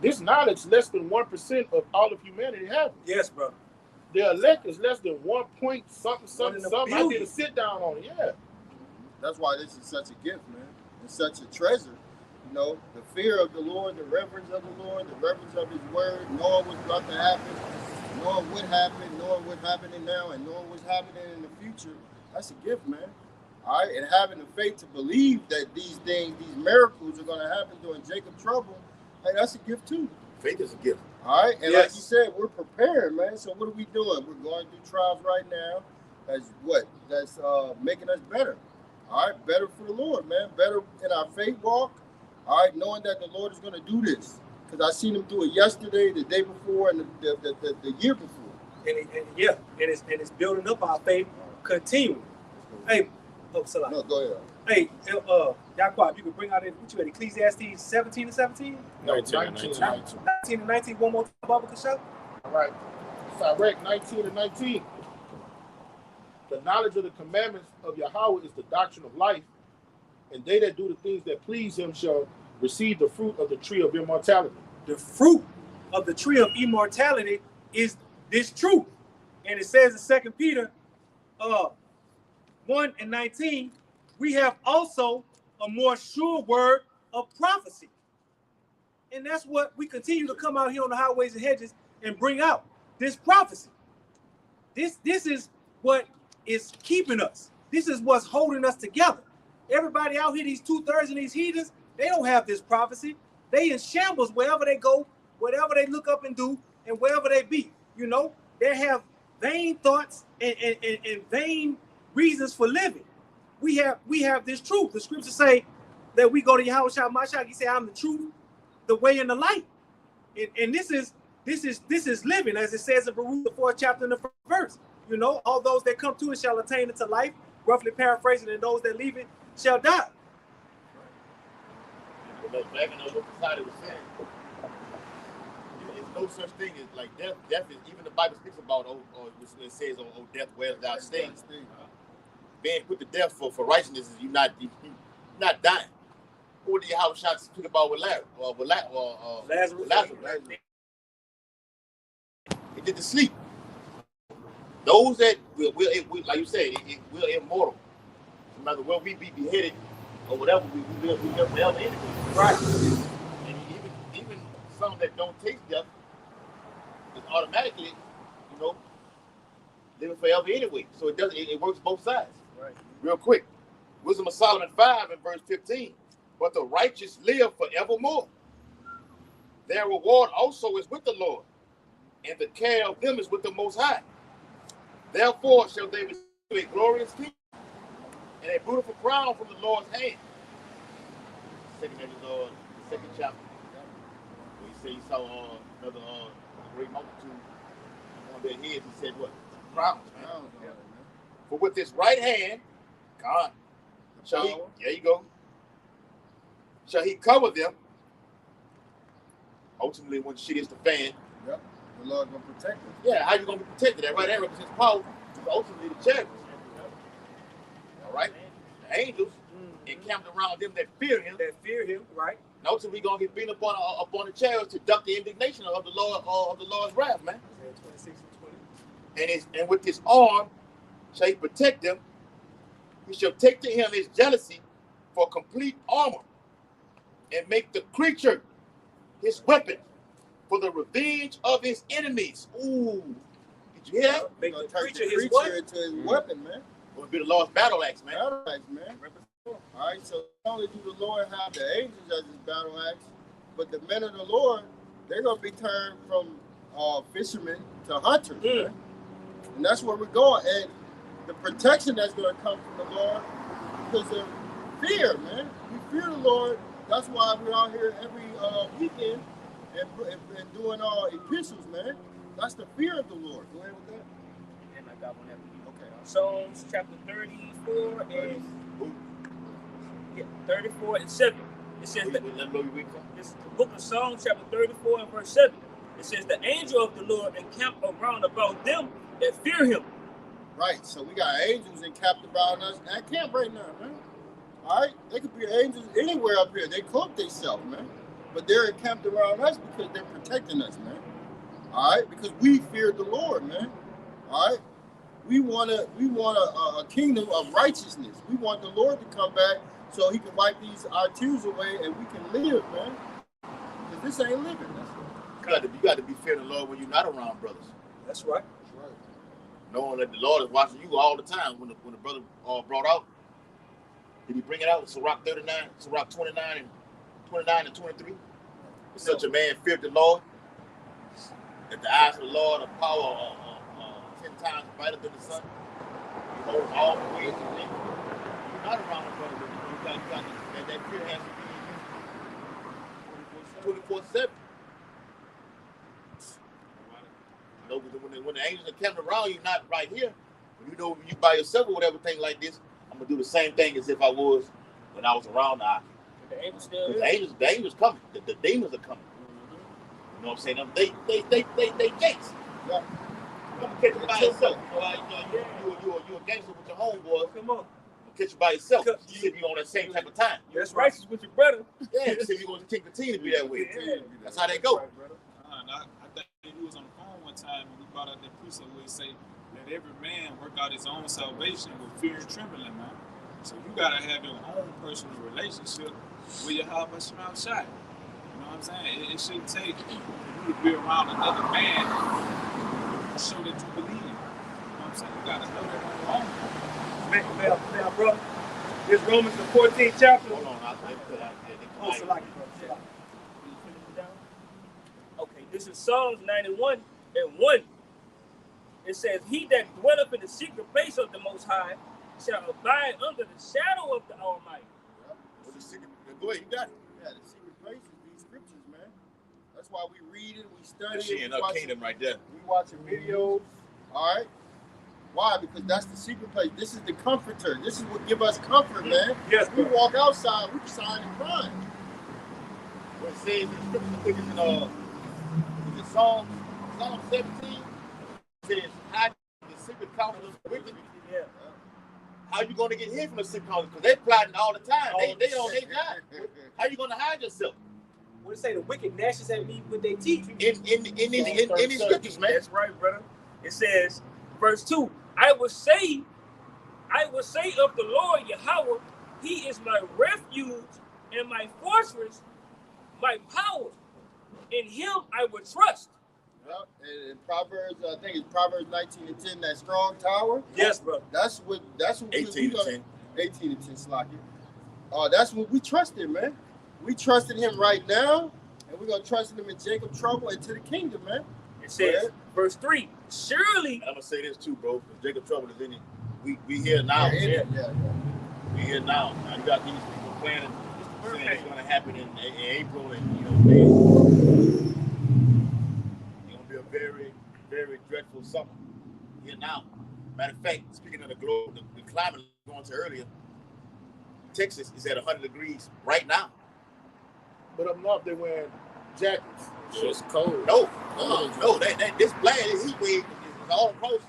This knowledge, less than 1% of all of humanity has it. Yes, bro. The elect is less than 1 point something. I did a sit down on it. Yeah. That's why this is such a gift, man. It's such a treasure. You know, the fear of the Lord, the reverence of the Lord, the reverence of his word, knowing what's about to happen, knowing what happened, knowing what's happening now, and knowing what's happening in the future. That's a gift, man. All right, and having the faith to believe that these things, these miracles are going to happen during Jacob's trouble, hey, that's a gift too. Faith is a gift. All right, and like you said, we're prepared, man. So what are we doing? We're going through trials right now. That's what? That's making us better. All right, better for the Lord, man. Better in our faith walk. All right, knowing that the Lord is going to do this. Because I seen him do it yesterday, the day before, and the year before. And it's building up our faith continually. Hey, Salah. No, go ahead. Hey, Yaquab, you can bring out what you had, Ecclesiastes 17 and 17? No, 19 and 19. 19 and 19, one more time, Baba can show. All right. Sirach 19 and 19. The knowledge of the commandments of Yahweh is the doctrine of life, and they that do the things that please him shall receive the fruit of the tree of immortality. The fruit of the tree of immortality is this truth. And it says in 2 Peter 1:19, we have also a more sure word of prophecy. And that's what we continue to come out here on the highways and hedges and bring out, this prophecy. This is what is keeping us. This is what's holding us together. Everybody out here, these 2/3 of these heathens, they don't have this prophecy. They in shambles wherever they go, whatever they look up and do, and wherever they be. You know, they have vain thoughts and vain reasons for living. We have this truth. The scriptures say that we go to Yahweh Shah Mashah. He said, I'm the truth, the way, and the light. And this is living, as it says in Rouge, the 4th chapter and the 1st verse. You know, all those that come to it shall attain it to life, roughly paraphrasing, and those that leave it shall die. Back in the society was saying, there's no such thing as like death. Death is, even the Bible speaks about, it says, oh death, where's thou sting? Being put to death for righteousness is you're not dying. What did Yahweh Shah speak about with Lazarus? It did the sleep. Those that will like you said, we're immortal. No matter where we be beheaded or whatever, we live forever anyway. Right. And even some that don't taste death is automatically, living forever anyway. So it works both sides. Right. Real quick. Wisdom of Solomon 5 and verse 15. But the righteous live forevermore. Their reward also is with the Lord, and the care of them is with the Most High. Therefore shall they receive a glorious kingdom and a beautiful crown from the Lord's hand. Second chapter. Where he said he saw another great multitude on their heads. He said, what? Crowns, man. For with his right hand, God, shall he, there you go, shall he cover them. Ultimately, when shit is the fan, Yep. The Lord gonna protect them. yeah, how you gonna be protected? That right there represents power. Ultimately, the chariots. All right, the angels encamped around them that fear him. Right? And ultimately, gonna get beaten upon the chariots to duck the indignation of the Lord, of the Lord's wrath, man. 26 and 20. And with his arm shall he protect them. He shall take to him his jealousy for complete armor, and make the creature his weapon for the revenge of his enemies. Ooh, did you hear that? Make the creature his into his weapon, man. Gonna be the Lord's battle axe, man. Battle axe, man. All right, so not only do the Lord have the angels as his battle axe, but the men of the Lord, they're gonna be turned from fishermen to hunters, man. And that's where we're going. And the protection that's gonna come from the Lord, because of fear, man. We fear the Lord. That's why we're out here every weekend and doing our epistles, man. That's the fear of the Lord. Go ahead with that. And I got one after you. Okay. Psalms chapter 34 and 34 and 7. It says that this is the book of Psalms chapter 34 and verse 7. It says the angel of the Lord encamped around about them that fear him. Right. So we got angels encamped around us at camp right now, man. All right. They could be angels anywhere up here. They cloak themselves, man. But they're encamped around us because they're protecting us, man. All right. Because we fear the Lord, man. All right. We want a kingdom of righteousness. We want the Lord to come back so he can wipe our tears away and we can live, man. Because this ain't living. That's You got to be fearing the Lord when you're not around brothers. That's right. Knowing that the Lord is watching you all the time. When the brother brought out, did he bring it out? Sirach 39, Sirach 29 and 23. Such a man feared the Lord, that the eyes of the Lord are power 10 times brighter than the sun. He holds all the ways of nature. You're not around the brother, that fear has to be 24/7. You know, when the angels are coming around, you're not right here. When you by yourself or whatever, thing like this, I'm gonna do the same thing as if I was when I was around the ark. The angels still The angels coming. The demons are coming. You know what I'm saying? They gates. Yeah. You don't catch them by yourself. You a gangster with your homeboys. Come on. catch you by yourself. Because You said you on that same type of time. That's righteous with your brother. Yeah, you said you're going to continue to be that way. Yeah. That's how they go. I think he was on the phone one time and we brought out that precept where he say, let every man work out his own salvation with fear and trembling, man. So you gotta have your own personal relationship with your Yahweh Shema Shai. You know what I'm saying? It shouldn't take you to be around another man to show that you believe. You know what I'm saying? You gotta know that on your own. Now, bro, this Romans the 14th chapter. Hold on, I put out there. Oh, Salaki, bro. Salaki. Okay, this is Psalms 91 and 1. It says, he that dwelleth in the secret place of the Most High shall abide under the shadow of the Almighty. Well, the secret, go ahead, you got it. Yeah, the secret places, these scriptures, man. That's why we read it, we study She it. in her kingdom right there. We watching videos. All right. Why? Because that's the secret place. This is the comforter. This is what give us comfort, man. Yes, We bro. walk outside, we sign and crying. What it says in the scripture, I think it's in Psalm 17. It says, hide the secret counsel of the wicked. Yeah. How you going to get hid from the secret counsel? Because they plotting all the time. They on their job. How you going to hide yourself? What it say? The wicked gnashes at me with their teeth. In these scriptures, man. That's right, brother. It says, verse 2, I will say of the Lord Yahweh, he is my refuge and my fortress, my power. In him I will trust. Yep. And in Proverbs, I think it's Proverbs 19 and 10, that strong tower. Yes, brother. That's what 18 to 10. 18 and 10, Slocky. That's what we trusted, man. We trusted him right now, and we're going to trust him in Jacob's trouble and to the kingdom, man. It says, verse 3, surely. I'm going to say this too, bro, because Jacob trouble is in it. We here now. Yeah. We here now. Now you got these people planning saying it's going to happen in April, and May. It's going to be a very, very dreadful summer here now. Matter of fact, speaking of the globe, the climate going to earlier, Texas is at 100 degrees right now. But up north, they wearing jackets. So it's cold. No. This heat wave is all across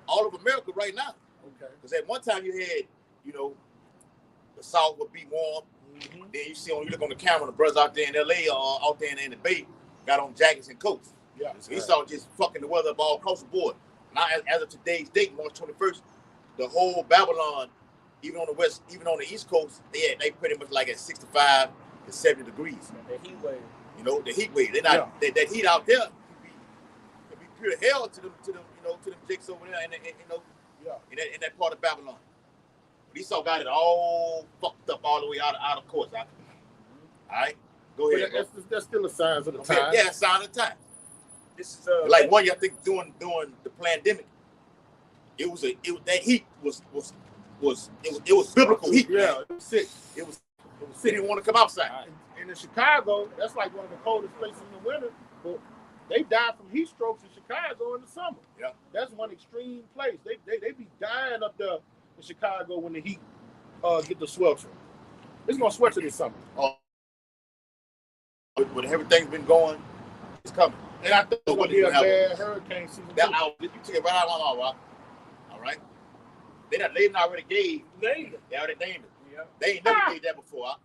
all of America right now. Okay. Because at one time you had, the South would be warm. Mm-hmm. Then you see, when you look on the camera, the brothers out there in LA or out there in the Bay got on jackets and coats. Yeah. So you saw just fucking the weather up all across the board. Now, as of today's date, March 21st, the whole Babylon, even on the west, even on the East Coast, they pretty much like at 65 to 70 degrees. The heat wave. The heat wave. They're not that heat out there could be pure hell to them jakes over there, in that part of Babylon. But Esau got it all fucked up all the way out of course. All right, go ahead. That's still a sign of the time. Yeah, sign of the time. This is like one year, I think during the pandemic, that heat was biblical heat. Yeah, man. it was sick. It was sick. Didn't want to come outside. And in Chicago, that's like one of the coldest places in the winter. But they die from heat strokes in Chicago in the summer. Yeah, that's one extreme place. They be dying up there in Chicago when the heat get the sweltering. It's gonna swelter this summer. When everything's been going, it's coming. And I think it's gonna be a bad hurricane season. You take it right out of my all right. They already gave. Named it. They already named it. Yeah. They ain't never gave that before.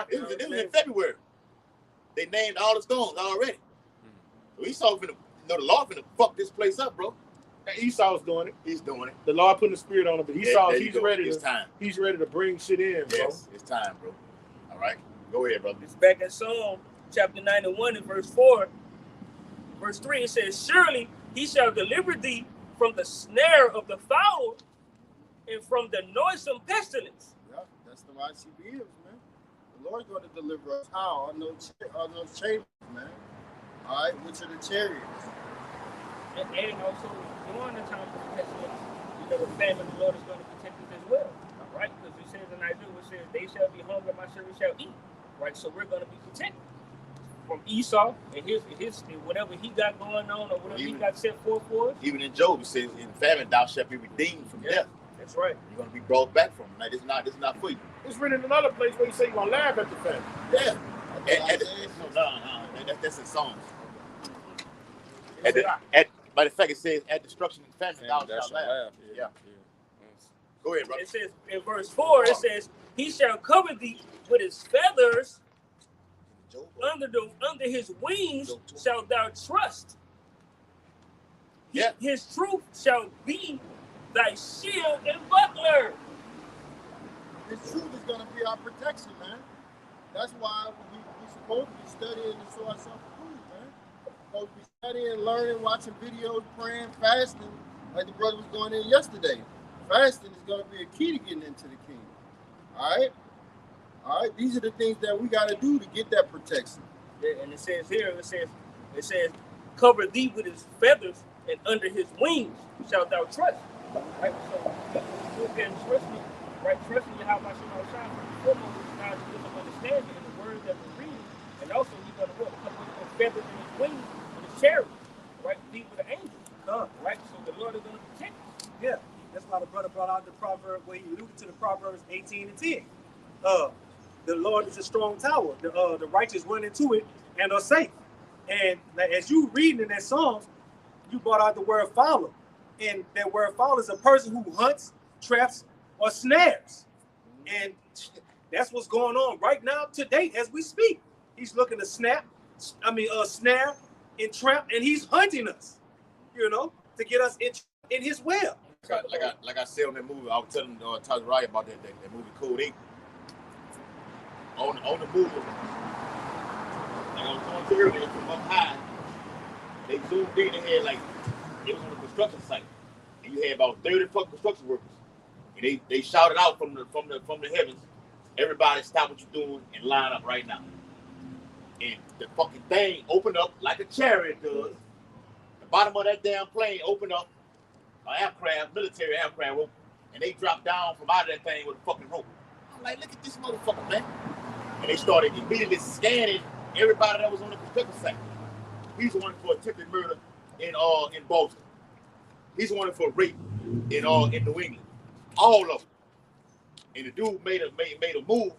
It was in February. They named all the storms already. So Esau the Lord finna fuck this place up, bro. And Esau's doing it. He's doing it. The Lord putting the spirit on him, but he's ready. It's time. He's ready to bring shit in, bro. Yes, it's time, bro. All right, go ahead, brother. It's back in Psalm chapter 91 and verse 4. Verse 3, it says, surely he shall deliver thee from the snare of the fowl and from the noisome pestilence. Yeah, that's the ICBMs, man. The Lord's going to deliver us how? On those chambers, man. All right, which are the chariots. And also, during the time of pestilence, the famine, the Lord is going to protect us as well. Right? Because it says in Isaiah, it says, they shall be hungry, my servants shall eat. Right? So we're going to be protected from Esau and his whatever he got going on or whatever he got set forth for us. Even in Job, it says, in famine thou shalt be redeemed from death. That's right. You're going to be brought back from it. Like, this is not for you. It's written in another place where you say you're going to laugh at the famine. Yeah. That's in Psalms. By the fact it says, at destruction and famine thou shalt laugh. Yeah. Go ahead, brother. It says in verse 4, it says, he shall cover thee with his feathers, under his wings shalt thou trust. Yeah. His truth shall be thy shield and buckler. His truth is going to be our protection, man. That's why we're supposed to be studying to show ourselves approved, man. We're supposed to be studying, learning, watching videos, praying, fasting, like the brother was going in yesterday. Fasting is going to be a key to getting into the kingdom. All right? All right? These are the things that we got to do to get that protection. Yeah, and it says here, it says, cover thee with his feathers, and under his wings shalt thou trust. Right? So you can trust me, right? Trust me how much you know shine. Foremost, God to give them understanding in the word that we're reading. And also he's gonna what? Cover with feathers in his wings and his chariot. Right? Be with the angels. Right? So the Lord is gonna protect us. Yeah. That's why the brother brought out the proverb where he alluded to the Proverbs 18 and 10. The Lord is a strong tower. The righteous run into it and are safe. And as you reading in that Psalms, you brought out the word follow. And that word follow is a person who hunts, traps, or snares. And that's what's going on right now to date as we speak. He's looking to snare, and trap, and he's hunting us, to get us in his web. Like I said on that movie, I was telling Tazariah about that movie Code 8. On the movie, like I was going to earlier, from up high, they zoomed in and had like, it was on a construction site. And you had about 30 fucking construction workers. And they shouted out from the heavens, everybody stop what you're doing and line up right now. And the fucking thing opened up like a chariot does. The bottom of that damn plane opened up, military aircraft rope, and they dropped down from out of that thing with a fucking rope. I'm like, look at this motherfucker, man. And they started immediately scanning everybody that was on the construction site. He's the one for attempted murder in Baltimore. He's the one for rape in New England. All of them. And the dude made a move,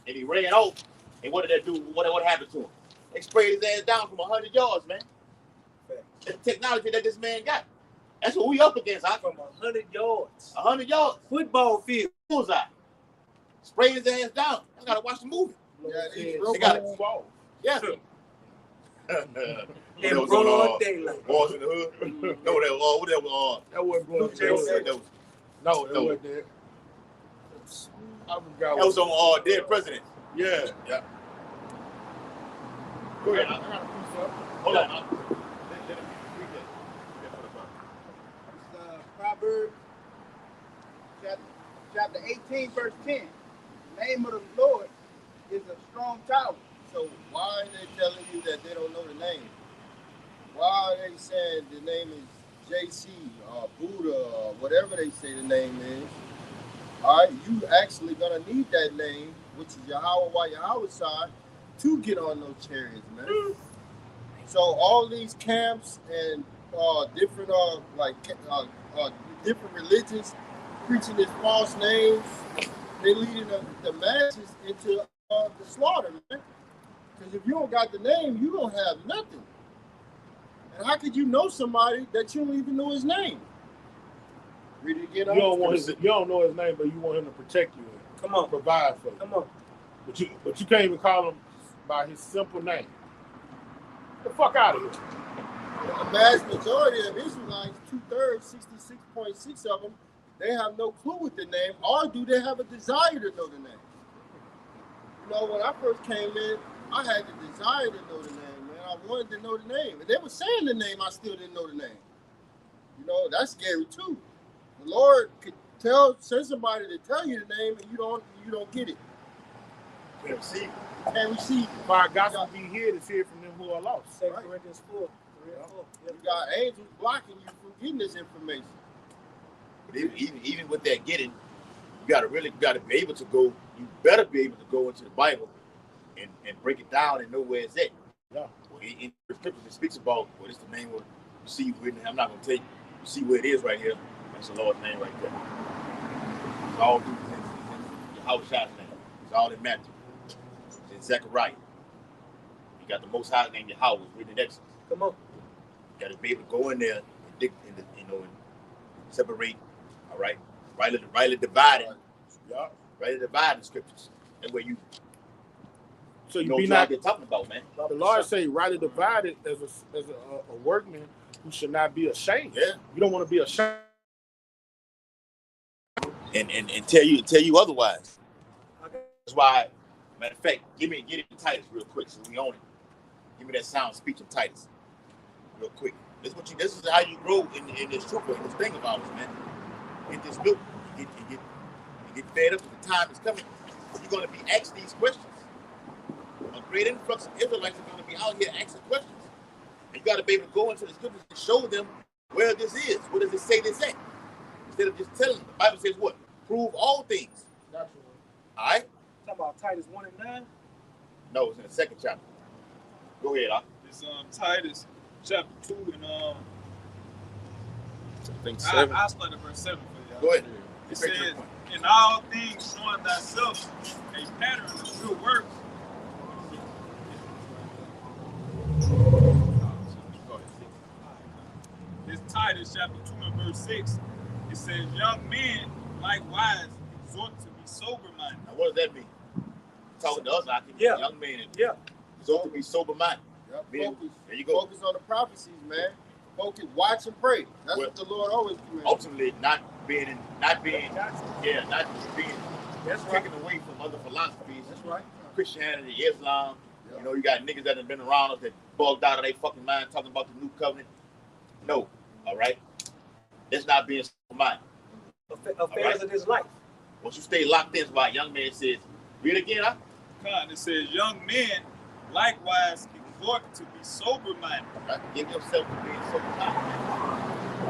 and he ran off. And what did that do? What happened to him? They sprayed his ass down from 100 yards, man. That's the technology that this man got. That's what we up against. From 100 yards. 100 yards. Football field. Bullseye. Sprayed his ass down. I gotta watch the movie. Yeah, they got it. Yeah. In broad daylight. Boys in the Hood. No, that wasn't Blue Jays. No, it wasn't that. I forgot. That was on Dead President. Yeah. Yeah. Go ahead. I got a piece up. Hold on. Proverbs chapter 18, verse 10. The name of the Lord is a strong tower. So why are they telling you that they don't know the name? Why are they saying the name is JC or Buddha or whatever they say the name is? All right, you actually gonna need that name, which is Yahweh while Yahweh side, to get on those chariots, man. So all these camps and different different religions preaching these false names, they leading the masses into the slaughter, man. Because if you don't got the name, you don't have nothing. And how could you know somebody that you don't even know his name? Read it again. You don't know his name, but you want him to protect you. Come on. Provide for you. Come on. But you can't even call him by his simple name. Get the fuck out of here. The vast majority of Israelites, 2/3, 66.6 of them, they have no clue with the name, or do they have a desire to know the name? You know, when I first came in, I had the desire to know the name, man. I wanted to know the name. And they were saying the name, I still didn't know the name. You know, that's scary too. The Lord could send somebody to tell you the name, and you don't get it. Can't receive. Can't receive. For our gospel be here to hear from them who are lost. 2 Corinthians 4. You got angels blocking you from getting this information. But even with that getting, you gotta be able to go. You better be able to go into the Bible and break it down and know where it's at. Yeah. Well, in the scriptures, it speaks about what is the name of. You see, I'm not gonna tell you. You see where it is right here. That's the Lord's name right there. It's all through Yahweh's name. It's all in Matthew. It's in Zechariah. You got the Most High name Yahweh written in Exodus. Come on. You got to be able to go in there and dig and separate. All right. Rightly dividing. Yeah. Rightly dividing scriptures. That way you So you know be what not. you're talking about, man. The Lord say, rightly divided as a workman who should not be ashamed. Yeah. You don't want to be ashamed. And tell you otherwise. That's why, matter of fact, get it in Titus real quick so we own it. Give me that sound speech of Titus real quick. This is how you grow in this truth, in this thing of ours, man. Get this milk, you get fed up with the time is coming. You're gonna be asked these questions. A great influx of Israelites are gonna be out here asking questions. And you gotta be able to go into the scriptures and show them where this is. What does it say this at? Instead of just telling them. The Bible says what? Prove all things. That's All right? talking about Titus 1 and 9. No, it's in the second chapter. Go ahead, It's Titus chapter 2 and I think 7. I'll start at verse 7 for y'all. Go ahead. It says, in all things showing thyself a pattern of good works. It's Titus chapter 2 and verse 6. It says, young men likewise exhort to be sober-minded. Now, what does that mean? Talking to us, like young men. Yeah. So to be sober-minded. Yep. Focus. There you go. Focus on the prophecies, man. Focus. Watch and pray. That's Well, what the Lord always do. Ultimately, not being taken That's right. away from other philosophies. That's right. Christianity, Islam. Yeah. You know, you got niggas that have been around us that bugged out of their fucking mind talking about the new covenant. No, all right? That's not being sober-minded. Affairs of this life. Once you stay locked in, why young man says, read it again, huh? God, it says, young men likewise exhort to be sober-minded. Right? Give yourself to being sober-minded.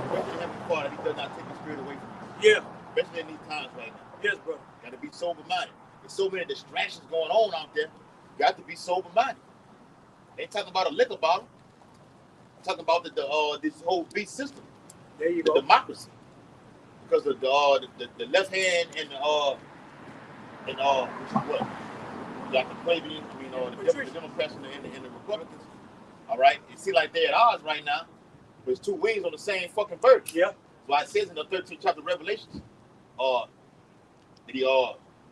Especially the Heavenly Father, he does not take the spirit away from you. Yeah. Especially in these times right now. Yes, brother. Got to be sober-minded. There's so many distractions going on out there. You got to be sober-minded. They ain't talking about a liquor bottle. I'm talking about this whole beast system. There you The go. democracy. Because of the left hand and what? You got the plebeians, the Democrats and the Republicans. All right? It seems like they're at odds right now. But it's two wings on the same fucking bird. Yeah. So it says in the 13th chapter of Revelations, that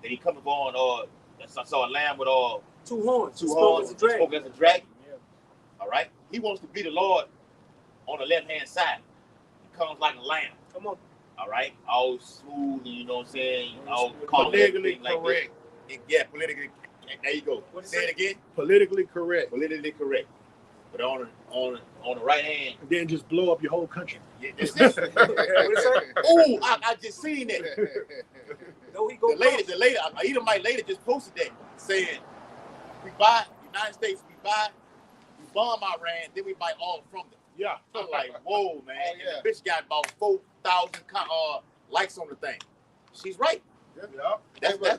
he come upon I saw a lamb with Two horns. two horns, spoke as a dragon. Yeah. All right? He wants to be the Lord on the left-hand side. He comes like a lamb. Come on. All right? All smooth, and you know what I'm saying? All calm, Politically like correct. this. Yeah, politically. There you go. Say it again. Politically correct. Politically correct. But on the right hand. And then just blow up your whole country. Yeah, that's it. Oh, I just seen that. No, he go The lady, either my lady just posted that saying, we buy United States, we bomb Iran, then we buy all from them. Yeah. I'm like, whoa, man. Oh, yeah. And the bitch got about 4,000 likes on the thing. She's right. Yeah.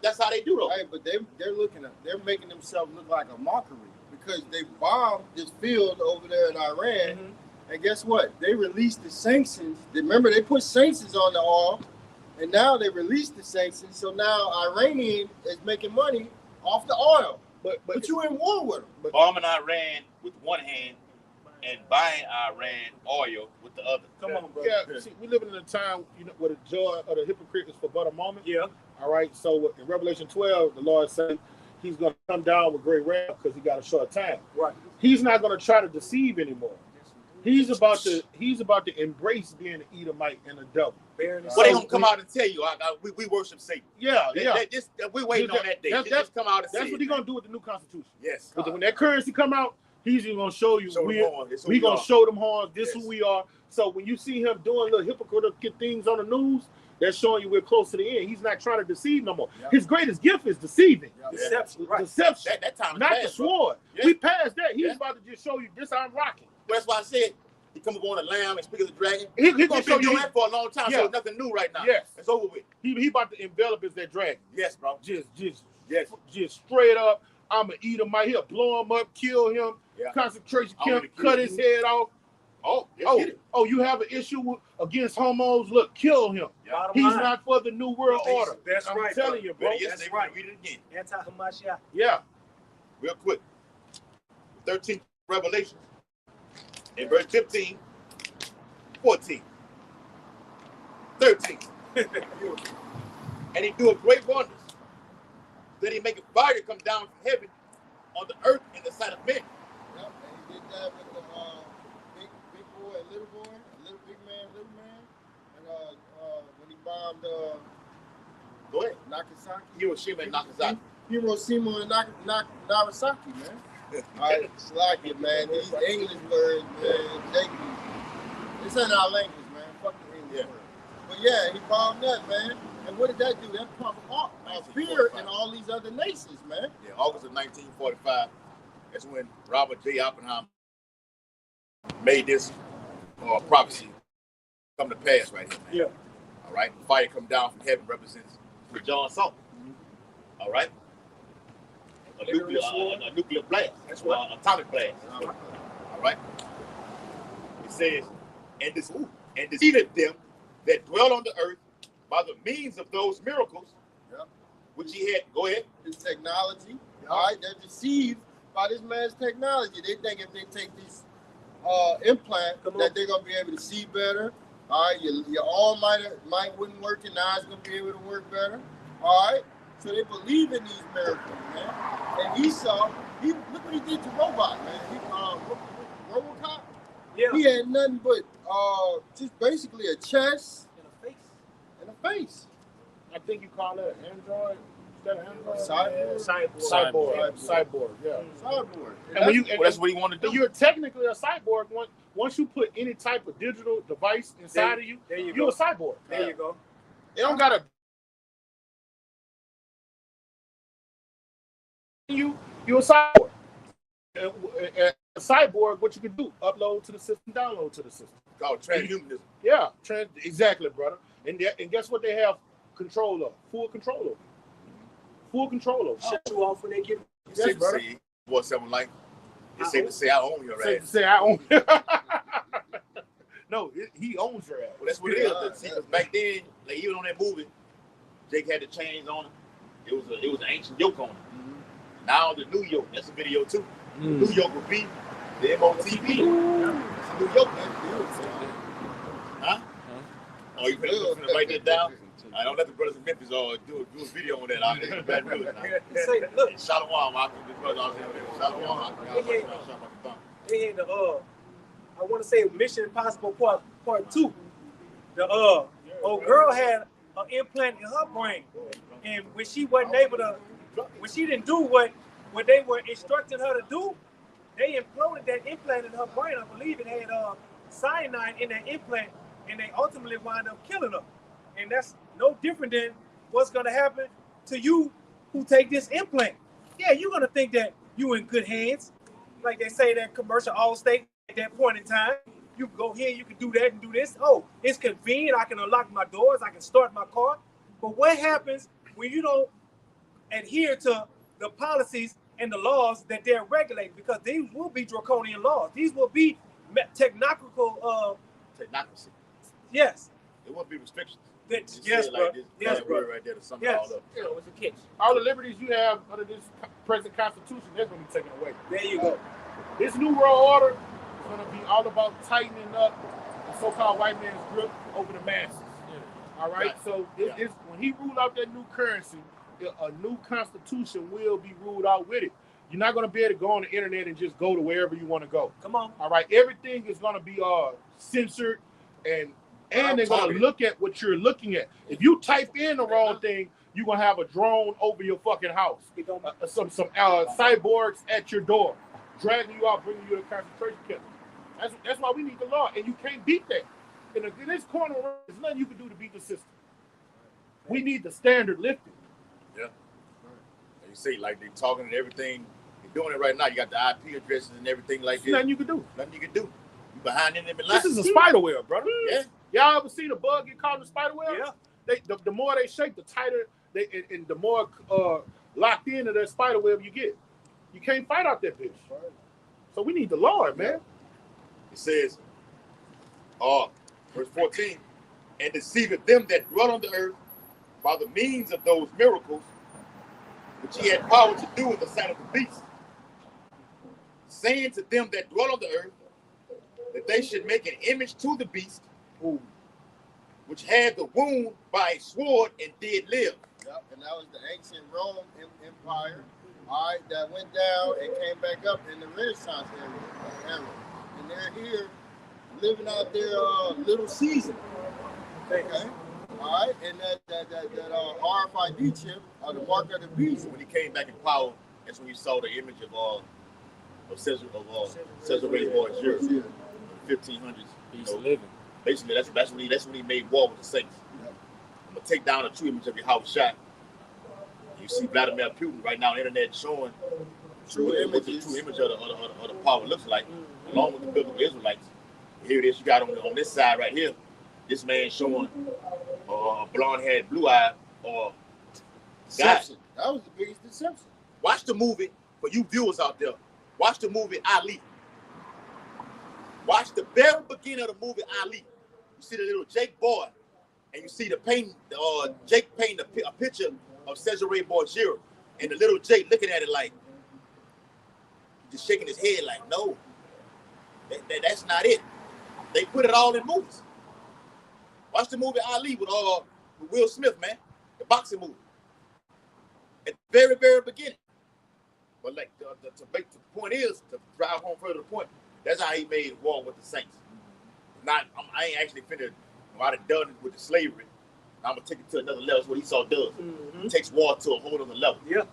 That's how they do though. Hey, but they're making themselves look like a mockery because they bombed this field over there in Iran, and guess what? They released the sanctions. Remember, they put sanctions on the oil, and now they released the sanctions. So now Iranian is making money off the oil, but you in war with them. Bombing Iran with one hand and buying Iran oil with the other. Come on, bro. Yeah, see, we living in a time, where the joy of the hypocrite is for but a moment. Yeah. All right. So in Revelation 12, the Lord said he's going to come down with great wrath because he got a short time. Right. He's not going to try to deceive anymore. He's about to embrace being an Edomite and a devil. Well, they gonna come out and tell you, we worship Satan. Yeah, yeah. We waiting on that day. Just come out and say that's what he's gonna do with the new constitution. Yes. But when that currency come out, he's just gonna show you we gonna show them horns. This is who we are. So when you see him doing little hypocritical things on the news, that's showing you we're close to the end. He's not trying to deceive no more. Yeah. His greatest gift is deceiving. Yeah. Deception. Right. Deception. That time not the sword. Yeah. We passed that. He's about to just show you this I'm rocking. Well, that's why I said he come up on the lamb and speak of the dragon. He gonna show been you doing that for a long time, so it's nothing new right now. Yes. It's over with. He about to envelop as that dragon. Yes, bro. Just straight up. I'ma eat him right here, blow him up, kill him, concentration camp, cut his head off. You have an issue against homos? Look, kill him. Yeah. He's not for the new world order. That's I'm right, telling you, bro. That's right. Read it again. Anti-Hamashiach. Yeah. Real quick. 13th Revelation. In verse 15, 14, 13. And he doeth great wonders. Then he maketh fire come down from heaven on the earth in the sight of men. Yep, and he did that with the big boy and little boy, little big man, and when he bombed Go ahead. Nagasaki. Hiroshima and Nagasaki. Hiroshima and Nagasaki, man. All right, it's like it, man. These English words, man, it's in our language, man. Fuck the English words. But yeah, he bombed that, man. And what did that do? That pumped fear in all these other nations, man. Yeah, August of 1945. That's when Robert J. Oppenheimer made this prophecy come to pass right here, man. Yeah. All right. The fire come down from heaven represents what John saw. All right. A nuclear blast. That's what atomic blast. All right. It says, and deceived them that dwell on the earth by the means of those miracles, which he had. Go ahead. His technology. All right. They're deceived by this man's technology. They think if they take this implant that they're gonna be able to see better. All right, your arm might wouldn't work, and now it's gonna be able to work better. All right, so they believe in these miracles, man. And look what he did to Robot, man. RoboCop. Yeah. He had nothing but just basically a chest and a face. I think you call that an android. Is that an android? Cyborg. Cyborg. Yeah. Cyborg. And when you, that's what he wanted to do. You're technically a cyborg. Once you put any type of digital device inside of you, you're a cyborg. There you go. It don't gotta. You're a cyborg. And a cyborg, what you can do? Upload to the system, download to the system. It's called transhumanism. Yeah, exactly, brother. And guess what they have control of? Full control of. Full control of. Shut you off when they get. It's safe to say, boy, something like. It's safe to say I own your Safe ass. to say I own. No, he owns your ass. Well, that's what it is. See, back then, like even on that movie, Jake had the chains on him. It was an ancient yoke on him. Mm-hmm. Now the new yoke, that's a video too. The new yoke would be the MOTP. It's a new yoke, man. Huh? Oh, you finna write that down? I don't let the brothers in Memphis do a video on that out there. Bad news. Look, Shalom, I I want to say Mission Impossible Part 2. The old girl had an implant in her brain, and when she wasn't able to, when she didn't do what they were instructing her to do, they imploded that implant in her brain. I believe it had cyanide in that implant, and they ultimately wound up killing her. And that's no different than what's going to happen to you who take this implant. Yeah, you're going to think that you're in good hands. Like they say that commercial Allstate at that point in time. You can go here, you can do that and do this. Oh, it's convenient. I can unlock my doors. I can start my car. But what happens when you don't adhere to the policies and the laws that they're regulating? Because these will be draconian laws. These will be technocracy. Yes. It won't be restrictions. Yes, bro. Yes, bro. Right there to sum it Yes. all up. You know, it's a catch. All the liberties you have under this present constitution, that's going to be taken away. There you go. This new world order is going to be all about tightening up the so-called white man's grip over the masses. All right? So when he ruled out that new currency, a new constitution will be ruled out with it. You're not going to be able to go on the internet and just go to wherever you want to go. Come on. All right? Everything is going to be censored, and they're going to look at what you're looking at. If you type in the wrong thing, you're going to have a drone over your fucking house. Some cyborgs at your door, dragging you out, bringing you to concentration camp. That's why we need the law, and you can't beat that. In this corner, there's nothing you can do to beat the system. We need the standard lifted. Yeah. And you see, like they're talking and everything. You're doing it right now. You got the IP addresses and everything like this. Nothing you can do. Nothing you can do. You behind them in line. This is a spider web, brother. Yeah. Y'all ever seen a bug get caught in a spider web? Yeah. The more they shake, the tighter and the more locked into that spider web you get. You can't fight out that bitch. So we need the Lord, man. It says, verse 14, and deceiveth them that dwell on the earth by the means of those miracles which he had power to do in the sight of the beast, saying to them that dwell on the earth that they should make an image to the beast which had the wound by a sword and did live. Yep, and that was the ancient Rome Empire, all right, that went down and came back up in the Renaissance era. And they're here living out their little season. Okay? All right, and that RFID chip, the mark of the beast. When he came back in power, that's when you saw the image of Caesar Borgia, 1500s. He's living. Basically, that's when he made war with the Saints. Yep. I'm gonna take down a true image of your house shot. You see Vladimir Putin right now on the internet showing true what the true image of the power looks like, along with the biblical Israelites. Here it is. You got on this side right here. This man showing blonde-haired, blue-eyed, deception. That was the biggest deception. Watch the movie for you viewers out there. Watch the movie Ali. Watch the very beginning of the movie Ali. You see the little Jake boy, and you see the Jake painting a picture of Cesare Borgia, and the little Jake looking at it like, just shaking his head like, no, that's not it. They put it all in movies. Watch the movie Ali with Will Smith, man, the boxing movie. At the very, very beginning. But like the point is, to drive home further the point, that's how he made war with the Saints. I ain't actually finished. I'd have done it with the slavery. I'm gonna take it to another level. That's what Esau does. Mm-hmm. He takes war to a whole other level. Yeah.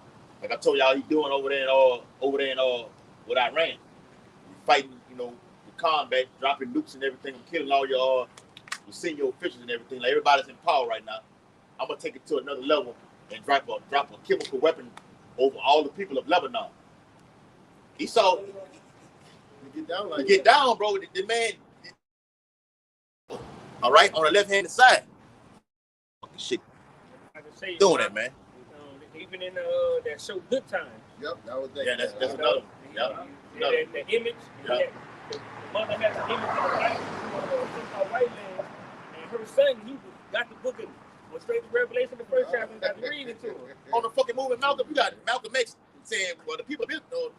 Like I told y'all, he's doing over there in with Iran. He's fighting, with combat, dropping nukes and everything, and killing all your senior officials and everything. Like everybody's in power right now. I'm gonna take it to another level and drop a chemical weapon over all the people of Lebanon. Esau, get down, bro. The man, all right, on the left-handed side. Fucking shit. Doing that, man. Even in that show Good Times. Yep, that was that. Yeah, that's another one. Yeah. The image. Yeah. The mother has an image of a white man, and her son, he got the book and went straight to Revelation the first chapter and got to read it to him. On the fucking movie Malcolm, you got Malcolm X saying, well, the people of Israel,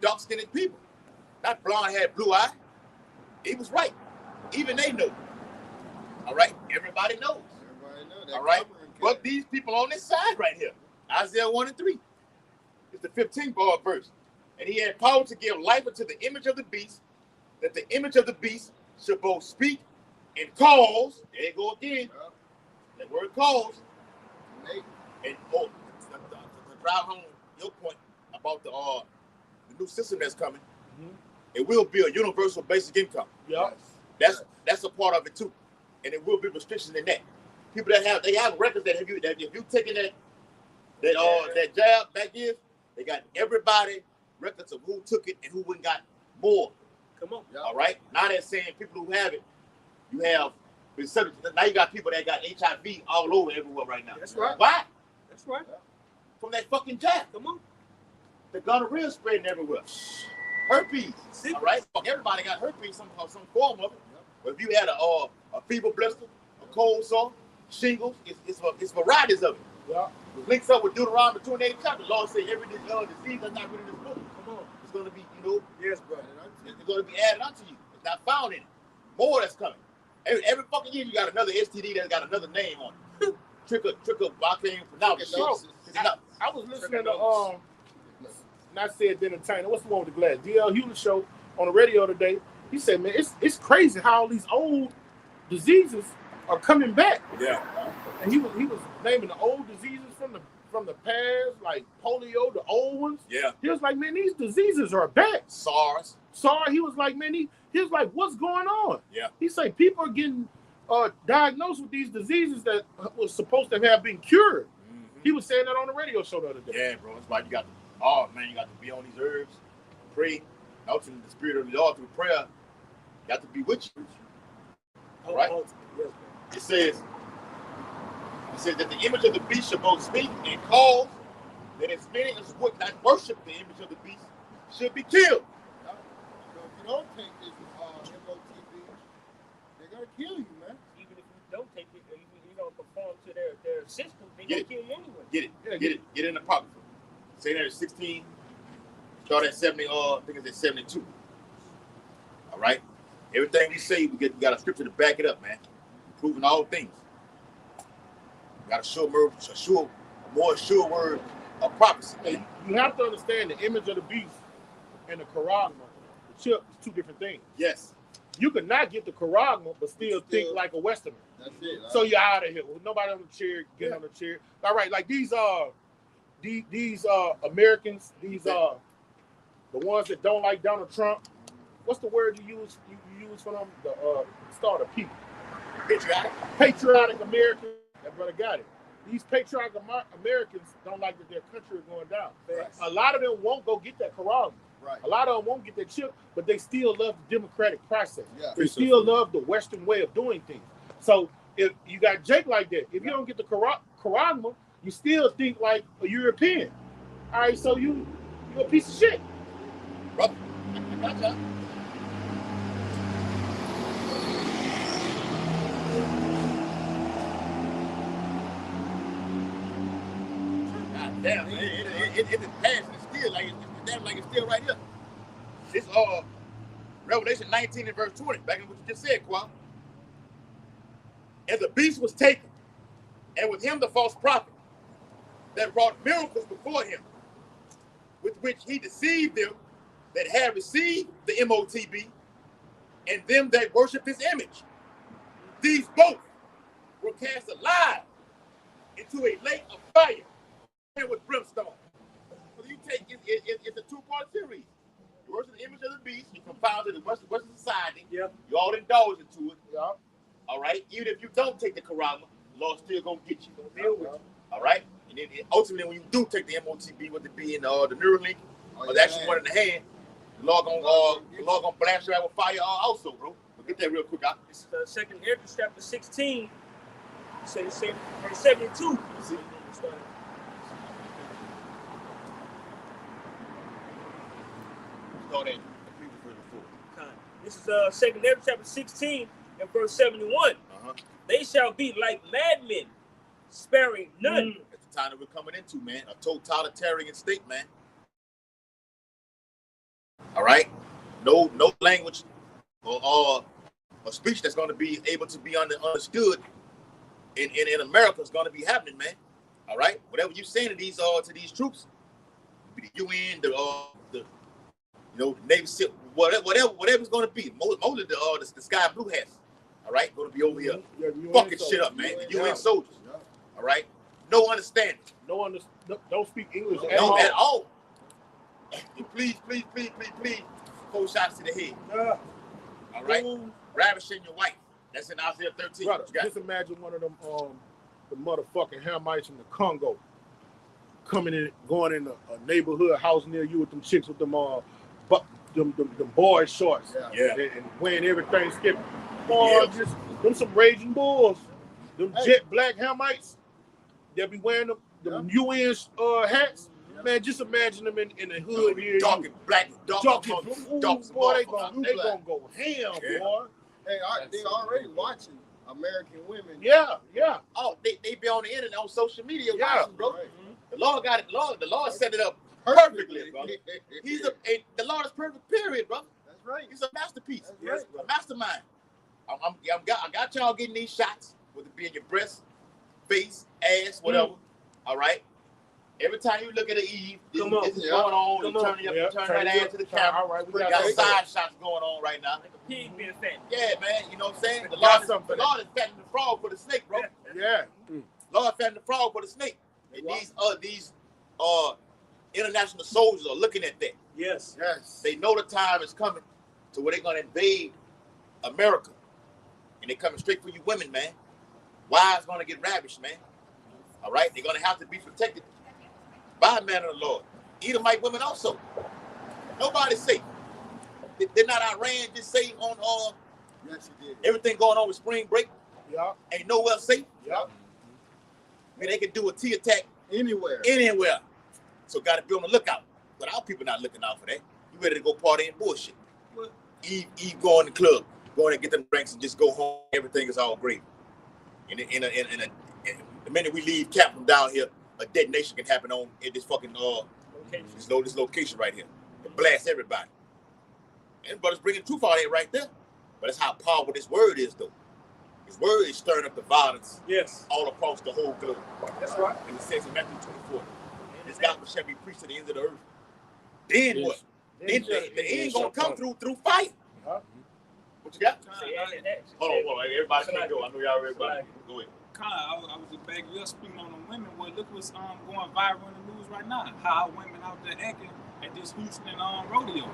dark-skinned people, not blonde-haired, blue-eyed. He was right. Even they know. All right? Everybody knows. All right? But these people on this side right here, Isaiah 1 and 3, it's the 15th bar verse. And he had power to give life unto the image of the beast, that the image of the beast should both speak and cause. There you go again. That word cause. And to drive home your point about the new system that's coming, it will be a universal basic income. Yeah. That's a part of it too. And it will be restrictions in that. People that have records that if you taken that jab back in, they got everybody records of who took it and who wouldn't got more. Come on. All right. Now they're saying people who have it, you have been subject. Now you got people that got HIV all over everywhere right now. That's right. Why? That's right. From that fucking jab. Come on. The gonorrhea spreading everywhere. Herpes. All right. Everybody got herpes some form of it. But if you had a fever blister, a cold sore, shingles, it's varieties of it. Yeah. It links up with Deuteronomy 28 chapter. The Lord said every disease that's not written in this book, come on, it's going to be, yes, brother. It's going to be added unto you. It's not found in it. More that's coming. Every fucking year you got another STD that's got another name on it. Trick I can't even pronounce it. I was listening to not said entertainer. What's the one with the glass? DL Hewlett show on the radio today. He said, man, it's crazy how all these old diseases are coming back. Yeah. And he was naming the old diseases from the past, like polio, the old ones. Yeah. He was like, man, these diseases are back. SARS. He was like, man, he was like, what's going on? Yeah. He said people are getting diagnosed with these diseases that was supposed to have been cured. Mm-hmm. He was saying that on the radio show the other day. Yeah, bro. It's like you got to be on these herbs, pray, out in the spirit of the Lord through prayer. Got to be with you. All right? It says that the image of the beast shall both speak and cause that as many as would not worship the image of the beast should be killed. So if you don't take this MOTB, they're going to kill you, man. Even if you don't take it, even if you don't conform to their system, they're going to kill you anyway. Get it. Yeah, get it. Get it in the pocket. Say that at 16, start at 70, I think it's at 72. All right? Everything we say, we got a scripture to back it up, man. proving all things. Got a more sure word of prophecy. Hey, you have to understand the image of the beast and the charagma, the chip, is two different things. Yes. You could not get the charagma, but still think like a Westerner. That's it. So you're out of here. Well, nobody on the chair, get on the chair. All right, like these Americans, these the ones that don't like Donald Trump. What's the word you use for them? The start of people. Patriotic Americans. That brother got it. These patriotic Americans don't like that their country is going down. Right. A lot of them won't go get that charagma. Right. A lot of them won't get that chip, but they still love the democratic process. Yeah. They still love the Western way of doing things. So if you got Jake like that, if you don't get the charagma, you still think like a European. All right, so you're a piece of shit. Brother, gotcha. God damn, it's past and it's still like it's still right here. It's Revelation 19 and verse 20, back in what you just said, Qua. And the beast was taken, and with him the false prophet that wrought miracles before him, with which he deceived them that had received the MOTB, and them that worship his image. These both were cast alive into a lake of fire and with brimstone. So you take it's a two-part series. You worship the image of the beast, you confound it in Western society. Yeah. You all indulge into it. Yeah. All right. Even if you don't take the charagma, the Lord still gonna get you. Deal with you. All right. And then ultimately, when you do take the MOTB, whether it be in the Neuralink or the actual one in the hand, the Lord gonna blast you out with fire also, bro. But get that real quick out. This is 2 Ezra chapter 16. Say verse 72. See? Start at verse 4. This is 2 Ezra chapter 16 and verse 71. They shall be like madmen, sparing none. That's the time that we're coming into, man. A totalitarian state, man. All right? No language or speech that's going to be able to be understood in America is going to be happening, man. All right? Whatever you're saying to these troops, the UN, the Navy SEAL, whatever's going to be. Mostly the sky blue hats. All right, going to be over here, fucking shit up, man. The UN soldiers. All right, no understanding. Don't speak English at all. Please, 4 shots to the head. All right, ravishing your wife. That's in Isaiah 13. Brother, just imagine one of them the motherfucking Hamites from the Congo coming in, going in a neighborhood house near you with them chicks with them boy shorts, and wearing everything skipping. Boy, just them some raging bulls, them jet black Hamites. They'll be wearing them UN hats. Man, just imagine them in the hood here. Dark and black, dark boy, they gonna go ham, boy. Hey, they already watching American women. Yeah. Oh, they be on the internet, on social media watching, bro. Right. The Lord got it. The Lord set it up perfectly, bro. The Lord is perfect, period, bro. That's right. He's a masterpiece. That's right. A mastermind. I got y'all getting these shots, whether it be in your breast, face, ass, whatever. All right. Every time you look at an Eve, this is going on. You turn that ass to the camera. All right, we got side shots going on right now. Like a pig being fat. Yeah, man. You know what I'm saying? The Lord is fattening the frog for the snake, bro. Yeah. Lord fattening the frog for the snake. And these international soldiers are looking at that. Yes. They know the time is coming to where they're gonna invade America. And they're coming straight for you women, man. Wives gonna get ravished, man. All right? They're gonna have to be protected by a man of the Lord. Edomite women also. Nobody's safe. They're not Iran just safe on Yes, you did. everything going on with spring break. Yeah. Ain't nowhere safe. Yeah. I mean, they can do a T attack Anywhere. So got to be on the lookout. But our people not looking out for that. You ready to go party and bullshit. Eve go in the club, go in and get them drinks and just go home. Everything is all great. And the minute we leave Captain down here, a detonation can happen on in this fucking this location right here. It blasts everybody. And brothers bringing truth out here right there. But that's how powerful this word is, though. His word is stirring up the violence Yes. all across the whole globe. That's right. And it says in Matthew 24, this gospel shall be preached to the ends of the earth. Then Yes. what? Then the end gonna come through fight. Huh? What you got? Hold on. Everybody can't go. I know y'all everybody. Go ahead. I was just back you up speaking on the women. Well, look what's going viral in the news right now. How women out there acting at this Houston rodeo.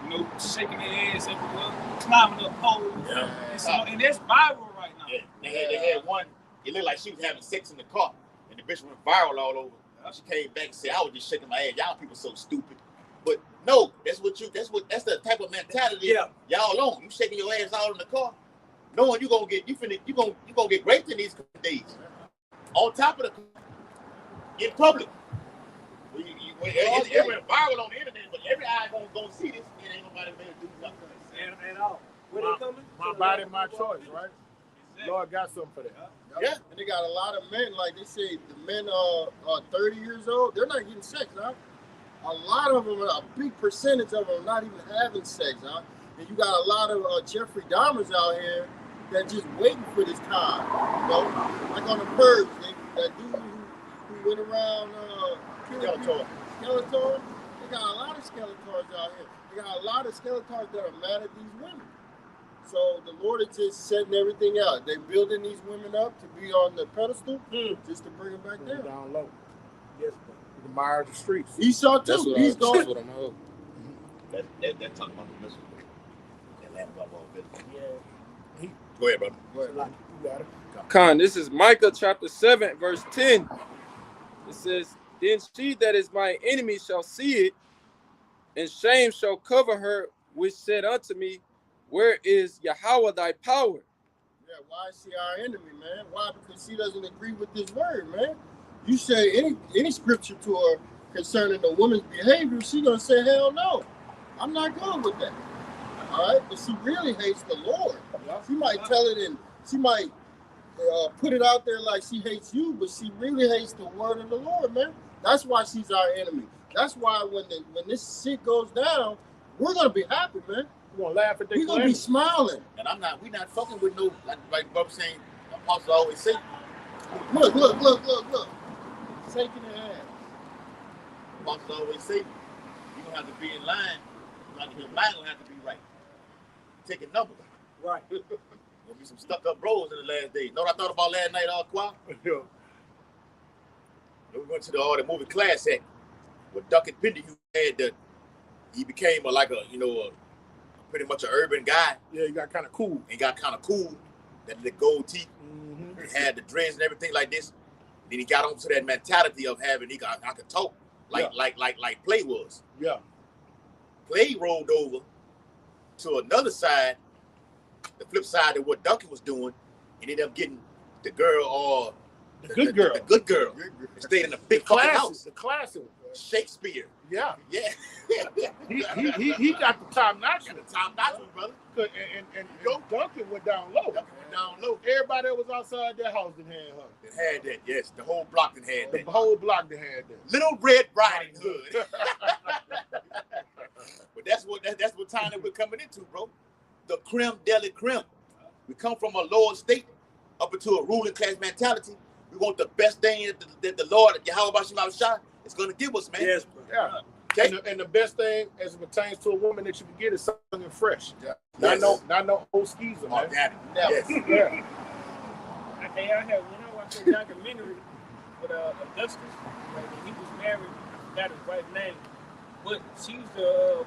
You know, shaking their ass everywhere, climbing up poles. Yeah. And that's viral right now. Yeah. They had one. It looked like she was having sex in the car, and the bitch went viral all over. She came back and said, "I was just shaking my ass. Y'all people so stupid." But no, that's the type of mentality y'all on. You shaking your ass out in the car, knowing you gonna get raped in these days. On top of the in public. It went viral on the internet, but every eye gonna see this, and ain't nobody better do nothing. And all. Where they coming? My body, my choice, right? Lord got something for that. Yeah, and they got a lot of men, like they say, the men are 30 years old, they're not getting sex, huh? A lot of them, a big percentage of them are not even having sex, huh? And you got a lot of Jeffrey Dahmers out here that just waiting for this time, you know? Like on the Purge, that dude who went around Skeletor. Skeletor. They got a lot of Skeletors out here. They got a lot of Skeletors that are mad at these women. So the Lord is just setting everything out. They're building these women up to be on the pedestal, just to bring them back down. Down low. Yes, the mire of the streets. Esau too. That's what He's that's going. what I'm hoping. That talking about the missile. That land about all bit. Yeah. Go ahead, brother. You got it. Con, this is Micah chapter 7, verse 10. It says, "Then she that is my enemy shall see it, and shame shall cover her, which said unto me, Where is Yahweh thy power?" Yeah, why is she our enemy, man? Why? Because she doesn't agree with this word, man. You say any scripture to her concerning the woman's behavior, she gonna say, hell no. I'm not going with that. All right? But she really hates the Lord. She might tell it and she might put it out there like she hates you, but she really hates the word of the Lord, man. That's why she's our enemy. That's why when this shit goes down, we're gonna be happy, man. We're gonna laugh at that. We're gonna be smiling. And we're not fucking with no, like Bob saying, Apostle always say. Look. Shaking their ass. Apostle always say, you're gonna have to be in line. Your mind gonna have to be right. Taking numbers. Right. Gonna be some stuck up bros in the last days. Know what I thought about last night, Qua? Yeah. We went to the movie Class Act with Duckett Pendy, who had he became pretty much an urban guy. Yeah, he got kind of cool. And got kind of cool. That the gold teeth, had the dreads and everything like this. Then he got onto that mentality of having I could talk like Play was. Yeah. Play rolled over to another side, the flip side of what Duckett was doing, and ended up getting the girl or the good girl. The good girl. Stayed in a big fucking house. The classic. Shakespeare. Yeah. Yeah. he got the top notch. Got the top notch, brother. And Duncan went down low. Everybody that was outside that house that had her. That had that, yes. The whole block that had that. The whole block that had that. Little Red Riding Hood. But that's what time that we're coming into, bro. The creme de la creme. We come from a lower state up into a ruling class mentality. We want the best thing that the Lord, Yahweh Bashim Shah, is going to give us, man. Yes, bro. Yeah. Okay. And the best thing as it pertains to a woman that you can get is something fresh. Yeah. Not no old skeezer, man. Yes. Yeah. When I watched the documentary with Augustus, when he was married, I forgot his wife's name, but she used to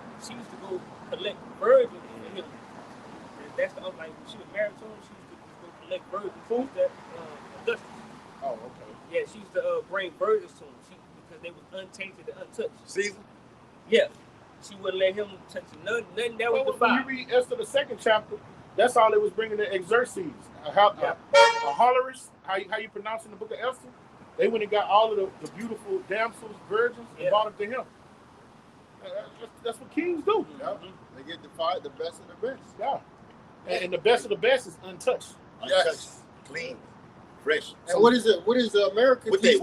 go collect virgins for him. And that's the like when she was married to him, she used to go collect virgins. Who's that? Augustus. Oh, okay. Yeah, she used to bring virgins to him because they was untainted and untouched. Caesar? Yeah. She wouldn't let him touch nothing that was When defiled. you read Esther, the 2nd chapter, that's all they was bringing the Xerxes. Hollerus, how you pronounce in the book of Esther, they went and got all of the beautiful damsels, virgins, and brought them to him. That's what kings do. Yeah. They get the best of the best. Yeah. And the best of the best is untouched. Yes. Clean. Fresh. And what is it? What is America? With their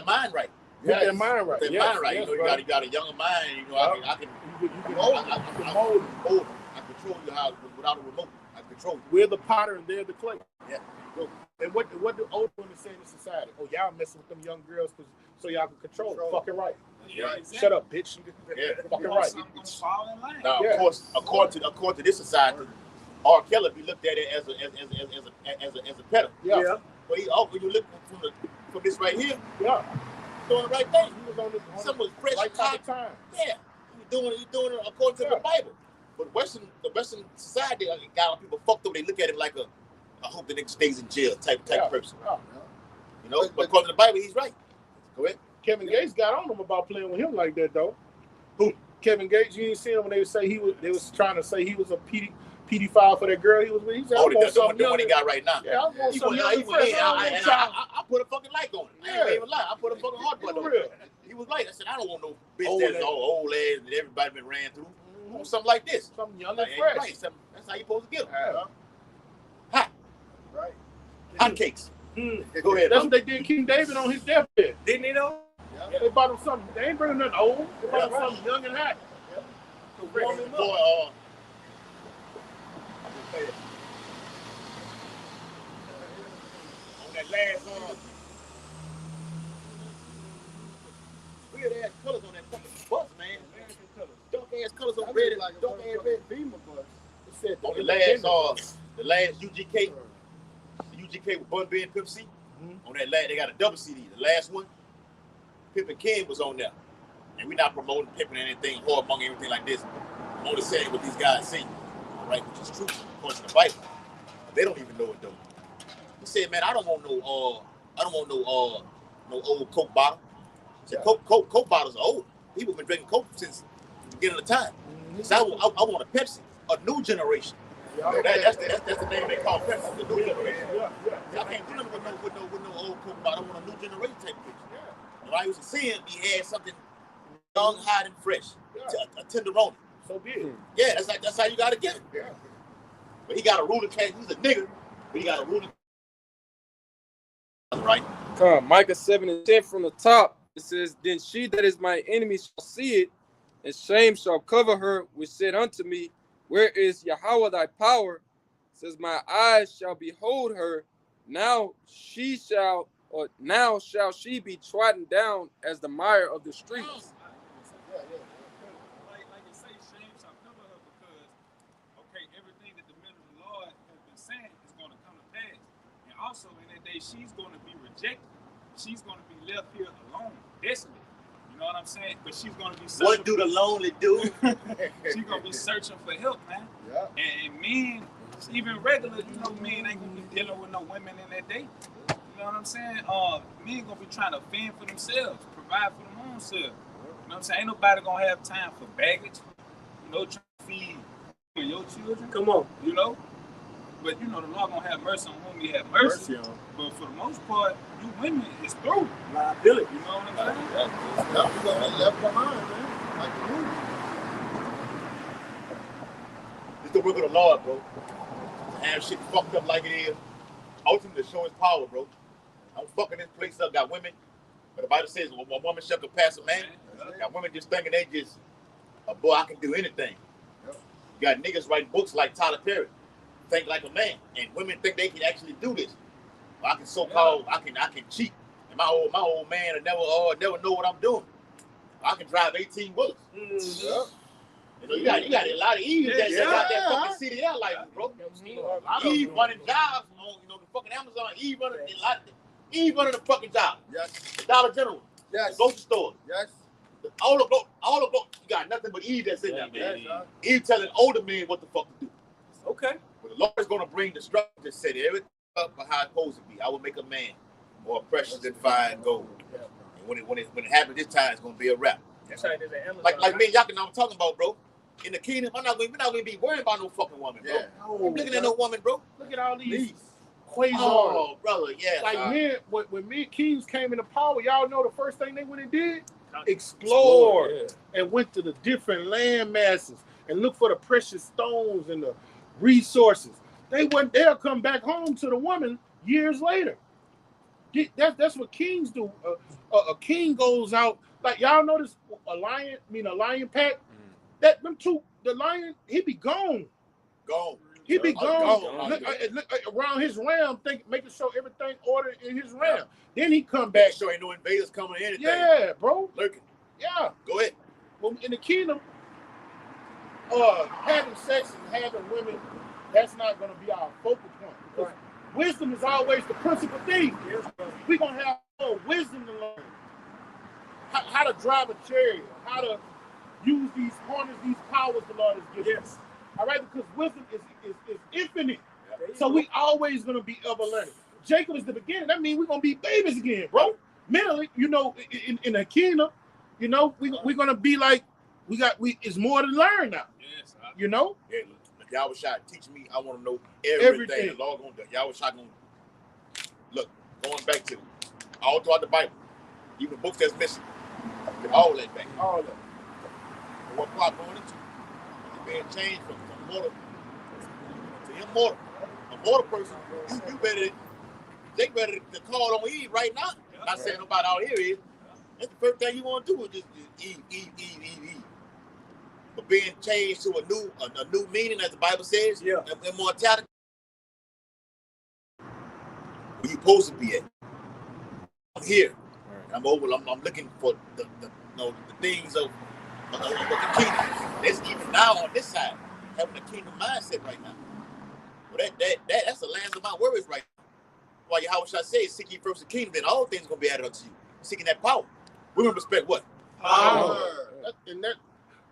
mind right. With their mind right. With their mind right. Yes, you got a younger mind. I can mold. I control you without a remote. I control you. We're the potter and they're the clay. Yeah. And what do old women say in society? Oh, y'all messing with them young girls so y'all can control them. Fucking right. Yeah. Shut up, bitch. Yeah. Fucking right. Fall in line. Now, Yeah. of course, according to this society, R. Kelly be looked at it as a peddler. Yeah. But when you look from this right here, Yeah. doing the right thing. He was on the Someone's fresh right type of time. Yeah, he's doing it according to the Bible. But the Western society got people fucked up. They look at him like I hope the nigga stays in jail type person. Yeah. You know, but according to the Bible, he's right. Go ahead. Kevin Gates got on him about playing with him like that though. Who? Kevin Gates? You didn't see him when they was trying to say he was a pedophile for that girl he was with. He said, the one he got right now. Yeah, I want He some was, young fresh. I put a fucking like on it. I ain't even lie. I put a fucking heart button on real. it. He was like, I said, I don't want no bitch that's all old ass and everybody been ran through. I want something like this. Something young Like, and fresh. right. That's how you supposed to get them. Yeah. Hot. Right. Hot cakes. Mm. Go ahead. That's what they did King David on his deathbed. Didn't they though? Yeah. They bought him something. They ain't bringing nothing old. They bought him something young and hot. To warm him up. Boy, on that last weird ass colors on that fucking bus, man. Dark ass colors on red, like dark ass red. Beamer bus. It said On the last UGK, the UGK with Bun B and Pimp C. On that last, they got a double CD. The last one, Pimp and King was on there. And we're not promoting pimping anything, whoremonger, anything like this. I'm only saying what these guys say, all right, which is true, according to the Bible. They don't even know it though. He said, man, I don't want no old Coke bottle. He said, Coke bottles are old. People have been drinking Coke since the beginning of time. So I want a Pepsi, a new generation. That's the name they call Pepsi, the new generation. I can't do nothing with no old Coke bottle. I want a new generation type of picture. When I used to see him, he had something young, hot, and fresh, a tenderoni. So big. Yeah, that's how you gotta get it. Yeah. But he got a ruling class. He's a nigga, but he got a ruling class, right? Micah 7:10 from the top. It says, then she that is my enemy shall see it, and shame shall cover her, which said unto me, where is Yahweh thy power? It says, my eyes shall behold her. Now shall she be trodden down as the mire of the streets. Like you say, shame shall cover her because, okay, everything that the men of the Lord has been saying is going to come to pass. And also in that day, she's going to be rejected. She's going to be left here alone, desolate. You know what I'm saying? But she's going to be searching. What do the lonely do? She's going to be searching for help, man. Yeah. And men, even regular, men ain't going to be dealing with no women in that day. You know what I'm saying? Men going to be trying to fend for themselves, provide for their own selves. You know what I'm saying? Ain't nobody going to have time for baggage, trying to feed your children. Come on. But the Lord gonna have mercy on whom He have mercy. But for the most part, you women is through Liability. You know what I'm saying? You're gonna be left behind, man. Like the movie. It's the work of the Lord, bro. To have shit fucked up like it is. Ultimately, to show His power, bro. I'm fucking this place up. Got women. But the Bible says, one woman shall surpass a man. Got women just thinking they just, boy, I can do anything. You got niggas writing books like Tyler Perry. Think like a man, and women think they can actually do this. I can I can cheat, and my old man will never know what I'm doing. I can drive 18 wheelers. You got a lot of Eve that got that fucking city out like bro. Eve running jobs on the fucking Amazon. Eve running the fucking job. Yes. The Dollar General. Yes. The grocery store. Yes. All the you got nothing but Eve that's in there, man. Eve telling older men what the fuck to do. Okay. But the Lord is going to bring the structure to set everything up for how it's supposed to be. I will make a man more precious than fine gold. And when it happens this time, it's going to be a wrap. That's right. There's an Amazon. Like me and Yakin, I'm talking about, bro. In the kingdom, we're not going to be worried about no fucking woman, bro. I'm looking at no woman, bro. Look at all these quasars. Oh, brother, yeah. Like men, when me and Kings came into power, y'all know the first thing they went and did? Explored and went to the different land masses and look for the precious stones and the resources. They'll come back home to the woman years later. That's what kings do. A king goes out, like y'all notice a lion pack. That them two, the lion, he be gone. He be gone. gone. Look, around his realm, making sure everything ordered in his realm. Then he come back. Sure ain't no invaders coming or anything. Yeah, bro. Lurking. Yeah. Go ahead. Well, in the kingdom, having sex and having women, that's not going to be our focal point. Because wisdom is always the principal thing. We're going to have more wisdom to learn. How to drive a chariot, how to use these harness, these powers the Lord has given us. All right, because wisdom is infinite. So we always going to be ever learning. Jacob is the beginning. That means we're going to be babies again, bro. Mentally, you know, in the kingdom, you know, we're going to be like, it's more to learn now. Yes, you know? Yeah, look, y'all was trying to teach me. I want to know everything. The Lord going to do. Y'all was trying to look, going back to all throughout the Bible, even the books that's missing. All that back. All that. And what part going into? Being changed from mortal to immortal. A mortal person, they better to call on Eve right now. Not saying nobody out here is. That's the first thing you want to do is just Eve. But being changed to a new meaning, as the Bible says, immortality. Where you supposed to be at? I'm here. I'm looking for the things of the kingdom. That's even now on this side, having a kingdom mindset right now. Well, that's the last of my worries right now. Why Yahweh says, seek ye first the kingdom, then all things are going to be added unto you. Seeking that power. Women respect what? Power.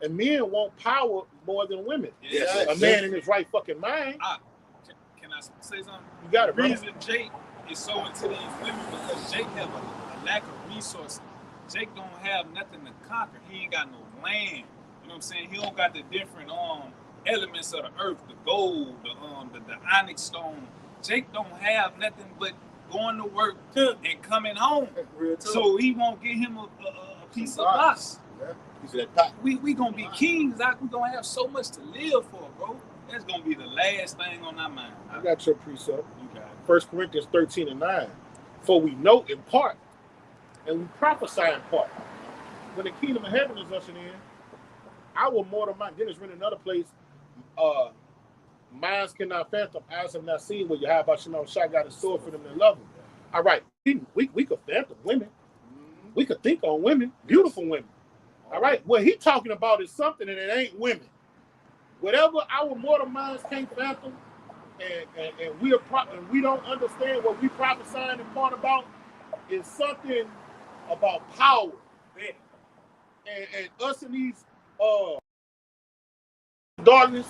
And men want power more than women. Yes. A man in his right fucking mind. Can I say something? You got it, The bro. reason Jake is so into these women because Jake have a lack of resources. Jake don't have nothing to conquer. He ain't got no land. You know what I'm saying? He don't got the different elements of the earth, the gold, the onyx stone. Jake don't have nothing but going to work and coming home. So he won't get him a piece of box. Piece of that pot. We gonna be kings. We gonna have so much to live for, bro. That's gonna be the last thing on our mind. I got your precept. You got it. 1 Corinthians 13:9. For we know in part, and we prophesy in part. When the kingdom of heaven is ushered in, our mortal mind. Then it's written in another place. Minds cannot fathom, eyes have not seen what Yahweh Shalom Shah got in store for them that love him. All right, we could fathom women. We could think on women, beautiful women. All right, what he talking about is something and it ain't women. Whatever our mortal minds can't fathom, and we don't understand what we prophesying in part about, is something about power. And us in these darkness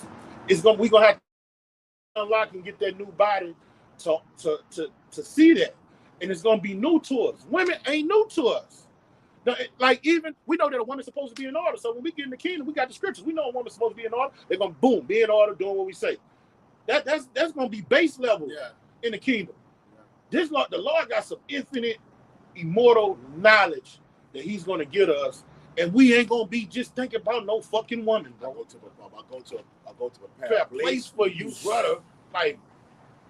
we gonna have to unlock and get that new body to see that, and it's gonna be new to us. Women ain't new to us. Like, even we know that a woman's supposed to be in order. So when we get in the kingdom, we got the scriptures. We know a woman's supposed to be in order. They're gonna be in order, doing what we say. That's gonna be base level in the kingdom. The Lord got some infinite, immortal knowledge that He's gonna give us, and we ain't gonna be just thinking about no fucking woman, bro. I'll go to a place for you, brother. Like,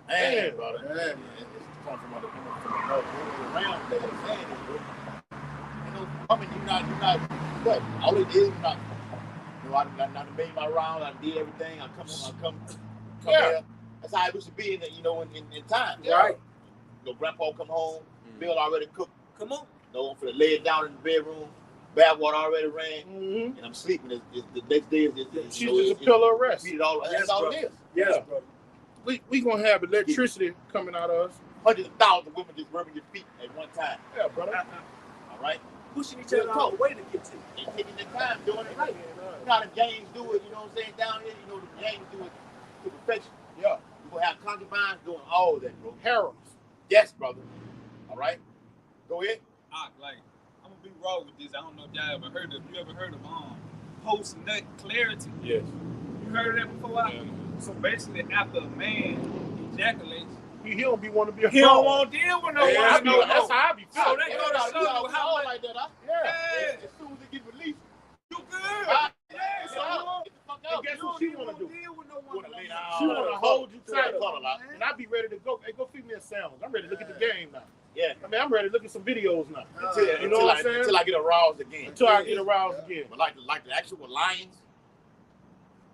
man, brother. Man. It's coming from around that saying is, bro. I mean, you're not, what? All it is, you're not, I made my round, I did everything, I come here. That's how it should be in time. Right. Grandpa come home, Bill already cooked. Come on. I'm for to lay it down in the bedroom, bath water already ran, and I'm sleeping. The next day she's just a pillar of rest. That's all it is. Yes, brother. We gonna have electricity coming out of us. Hundreds of thousands of women just rubbing your feet at one time. Yeah, brother. All right. Pushing each other out the way to get to you. And taking their time doing it right. You know how the gangs do it, you know what I'm saying, down here, the gangs do it to perfection. Yeah. You gonna have concubines doing all that, bro. Harems. Yes, brother. All right. Go ahead. I'm gonna be raw with this. I don't know if y'all ever heard of. You ever heard of post nut clarity? Yes. You heard of that before? Yeah. So basically, after a man ejaculates, He don't be want to be a he don't want to deal with no woman no more. That's how I be So feeling. they go to show you how much. like that, huh? Yeah. As soon as it get released, You good? yeah, Yeah, get the fuck And out. guess what she want to do? deal with no You wanna woman. lay down. She want to hold you tight, Color, and I be ready to go. Hey, go feed me a sandwich. I'm ready to look at the game now. Yeah. I mean, I'm ready to look at some videos now. Until, You know what I'm saying? Until I get aroused again. Until I get aroused again. But like the actual lions,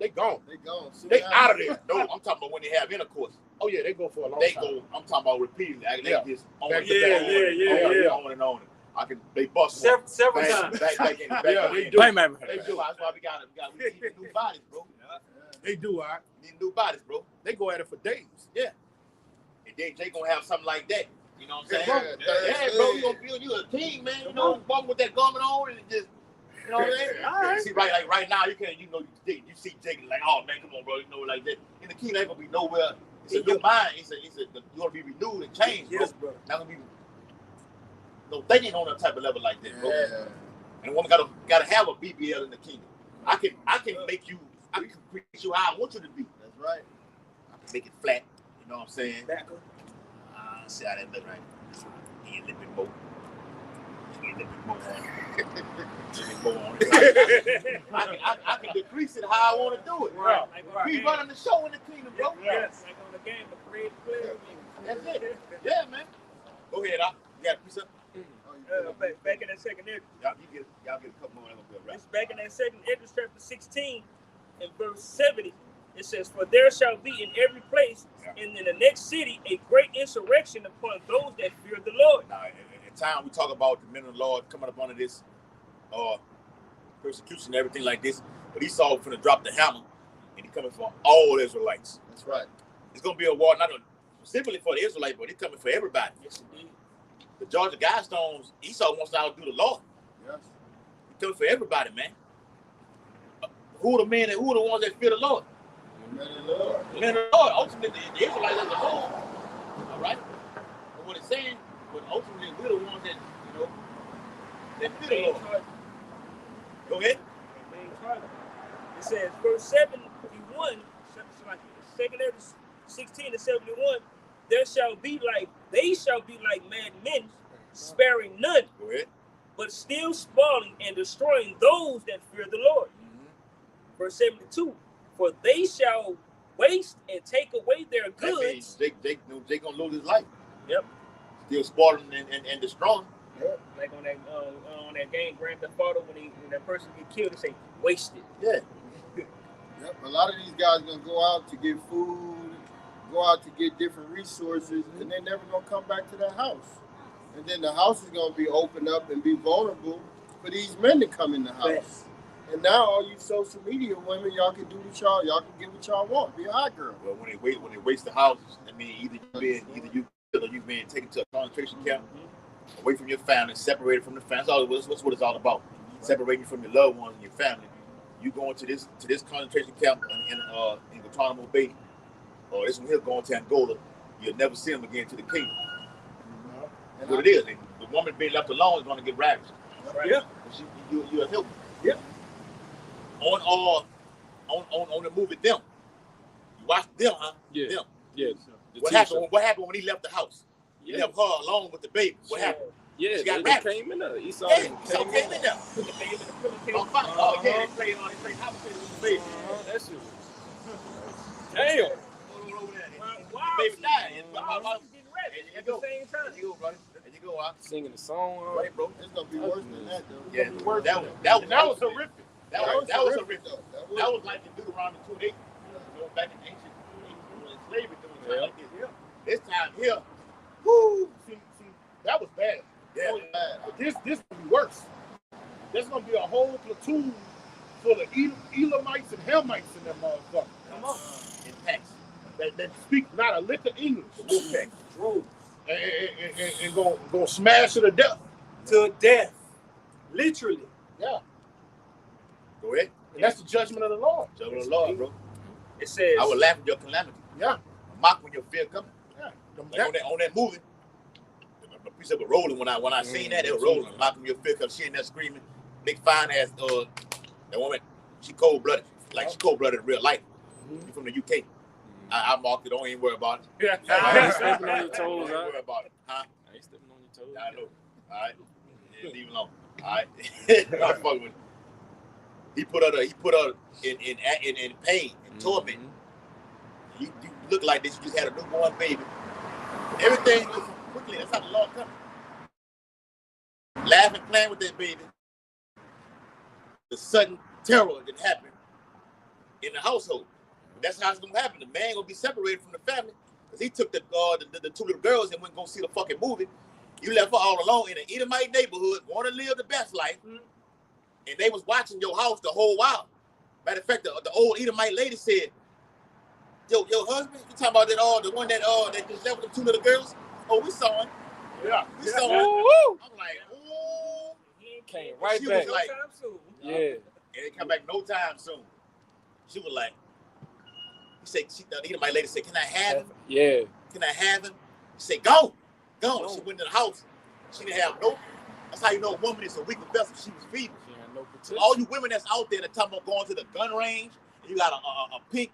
They gone. They gone. Soon They after. out of there. No, I'm talking about when they have intercourse. Oh yeah, they go for a long They time. go. I'm talking about repeatedly. They Yeah. just on Back it, to Yeah, back. yeah. on and on. I can. They bust Several back, times. back in. Back Yeah, in. they do. Bang, bang, bang. They That's do. why we need new bodies, bro. They do. All right. Need new bodies, bro. They go at it for days. And they gonna have something like that. You know what I'm saying? Yeah, Yeah, bro, you gonna build you a team, man. You know, walking with that garment on and just, you know what I'm saying? All right. See, right now, you can't, you see Jake like, oh man, come on, bro, you know, like that. In the kingdom, ain't gonna be nowhere. It's a new mind. You gonna be renewed and changed, bro. Yes, bro. Not gonna be no thinking on that type of level like that, bro. Yeah. And a woman gotta have a BBL in the kingdom. I can make you, I can create you how I want you to be. That's right. I can make it flat. You know what I'm saying? Back up. See how that look right. Get a little bit more. Get a little bit more on it. A little bit more on it. I can decrease it how I want to do it. Right. We running the show in the kingdom, bro. Yes. Like on the game, the creative player. That's it. Yeah, man. Go ahead, Doc. You got a piece up? Back in that second Edges. Y'all get a couple more. Right. It's back in that second Edges chapter 16 and verse 70. It says, "For there shall be in every place and in the next city a great insurrection upon those that fear the Lord." Now, in time we talk about the men of the Lord coming up under this persecution and everything like this, but Esau finna drop the hammer and he coming for all Israelites. That's right. It's gonna be a war not specifically for the Israelites, but it's coming for everybody. Yes, indeed. The Georgia Guidestones, Esau wants to outdo the Lord. Yes. It's coming for everybody, man. Who are the ones that fear the Lord? Men of the Lord. The men of the Lord, ultimately, the Israelites as a whole, all right? And what it's saying, but ultimately, we're the ones that, you know, that fear the Lord. Go ahead. It says, verse 71, second Edges 16 and 71, they shall be like mad men, sparing none, Go ahead. but still spoiling and destroying those that fear the Lord. Verse 72, for they shall waste and take away their That means goods. they gonna lose his life. Yep. Still spoiling and destroying. Like on that game Grand Theft Auto, when that person get killed, they say wasted. Yeah. Yep. A lot of these guys gonna go out to get food, go out to get different resources, and they're never gonna come back to their house. And then the house is gonna be opened up and be vulnerable for these men to come in the house. Yes. And now all you social media women, y'all can do what y'all can get what y'all want. Be a hot girl. Well, when they waste the houses, I mean, either you killed or you've been taken to a concentration camp, away from your family, separated from the family. That's what it's all about. Separating from your loved ones and your family. You going to this concentration camp in Guantanamo Bay, or this one here going to Angola, you'll never see them again to the kingdom. That's what it is. And the woman being left alone is going to get ravaged. Right? Yeah. You're a help. Yeah. On the movie Them. You watch Them, huh? Yeah. Them. Yeah. What happened when he left the house? He left her alone with the baby. What happened? Yeah, She got they raped. came in there. Esau Yeah, came so in came there. in there. Put the baby in the pillowcase. Oh, fine. Oh, yeah, they played house with the baby. That shit was... Damn. Wow. Baby died. And Getting ready there you at the go. same time. There you go, brother. There you go, huh? Singing the song. Right, bro. It's gonna be worse than that, though. Yeah, It's worse that than was horrific. That was horrific. though. That was like in Deuteronomy 2:8. Going back in ancient slavery doing time like this. This time here, Woo! See, that was bad. yeah. But this will be worse. There's gonna be a whole platoon full of Elamites and Hamites in that motherfucker. Come on. In packs. That speak not a lick of English. Okay. And gonna smash it to death. To death. Literally. Yeah. Go ahead. And that's the judgment of the Lord. Judgment of the Lord, bro. It says, I will laugh at your calamity. Yeah. Mock when your fear comes. Yeah. Like on that movie, the piece of it rolling when I seen that, it was rolling. Mock when your fear comes. She in there screaming. Big fine ass that woman, she cold blooded. Like she cold blooded in real life. She from the UK. I marked it, don't even worry about it. Yeah. I ain't stepping on your toes, Don't huh? worry about it. Huh? I ain't stepping on your toes. I know. All right. Yeah, leave it alone. All right. I'm fucking with him. He put her in pain and torment. You look like this. You just had a newborn baby. Everything goes quickly. That's how the Lord comes. Laughing, playing with that baby. The sudden terror that happened. in the household. That's how it's gonna happen. The man gonna be separated from the family because he took the two little girls and went go see the fucking movie. You left her all alone in an Edomite neighborhood, want to live the best life, and they was watching your house the whole while. Matter of fact, the old Edomite lady said, "Yo, husband, you talking about that the one that just left with the two little girls? Oh, we saw him. Yeah, we saw him." Woo! I'm like, ooh. Came right She back. was like, Yeah. and it come back no time soon. She was like, the Edomite lady said, "Can I have him? Yeah. Can I have him?" She said, "Go." She went to the house. She didn't have no. That's how you know a woman is a weaker vessel. She was feeble. She had no protection. All you women that's out there that talking about going to the gun range, and you got a pink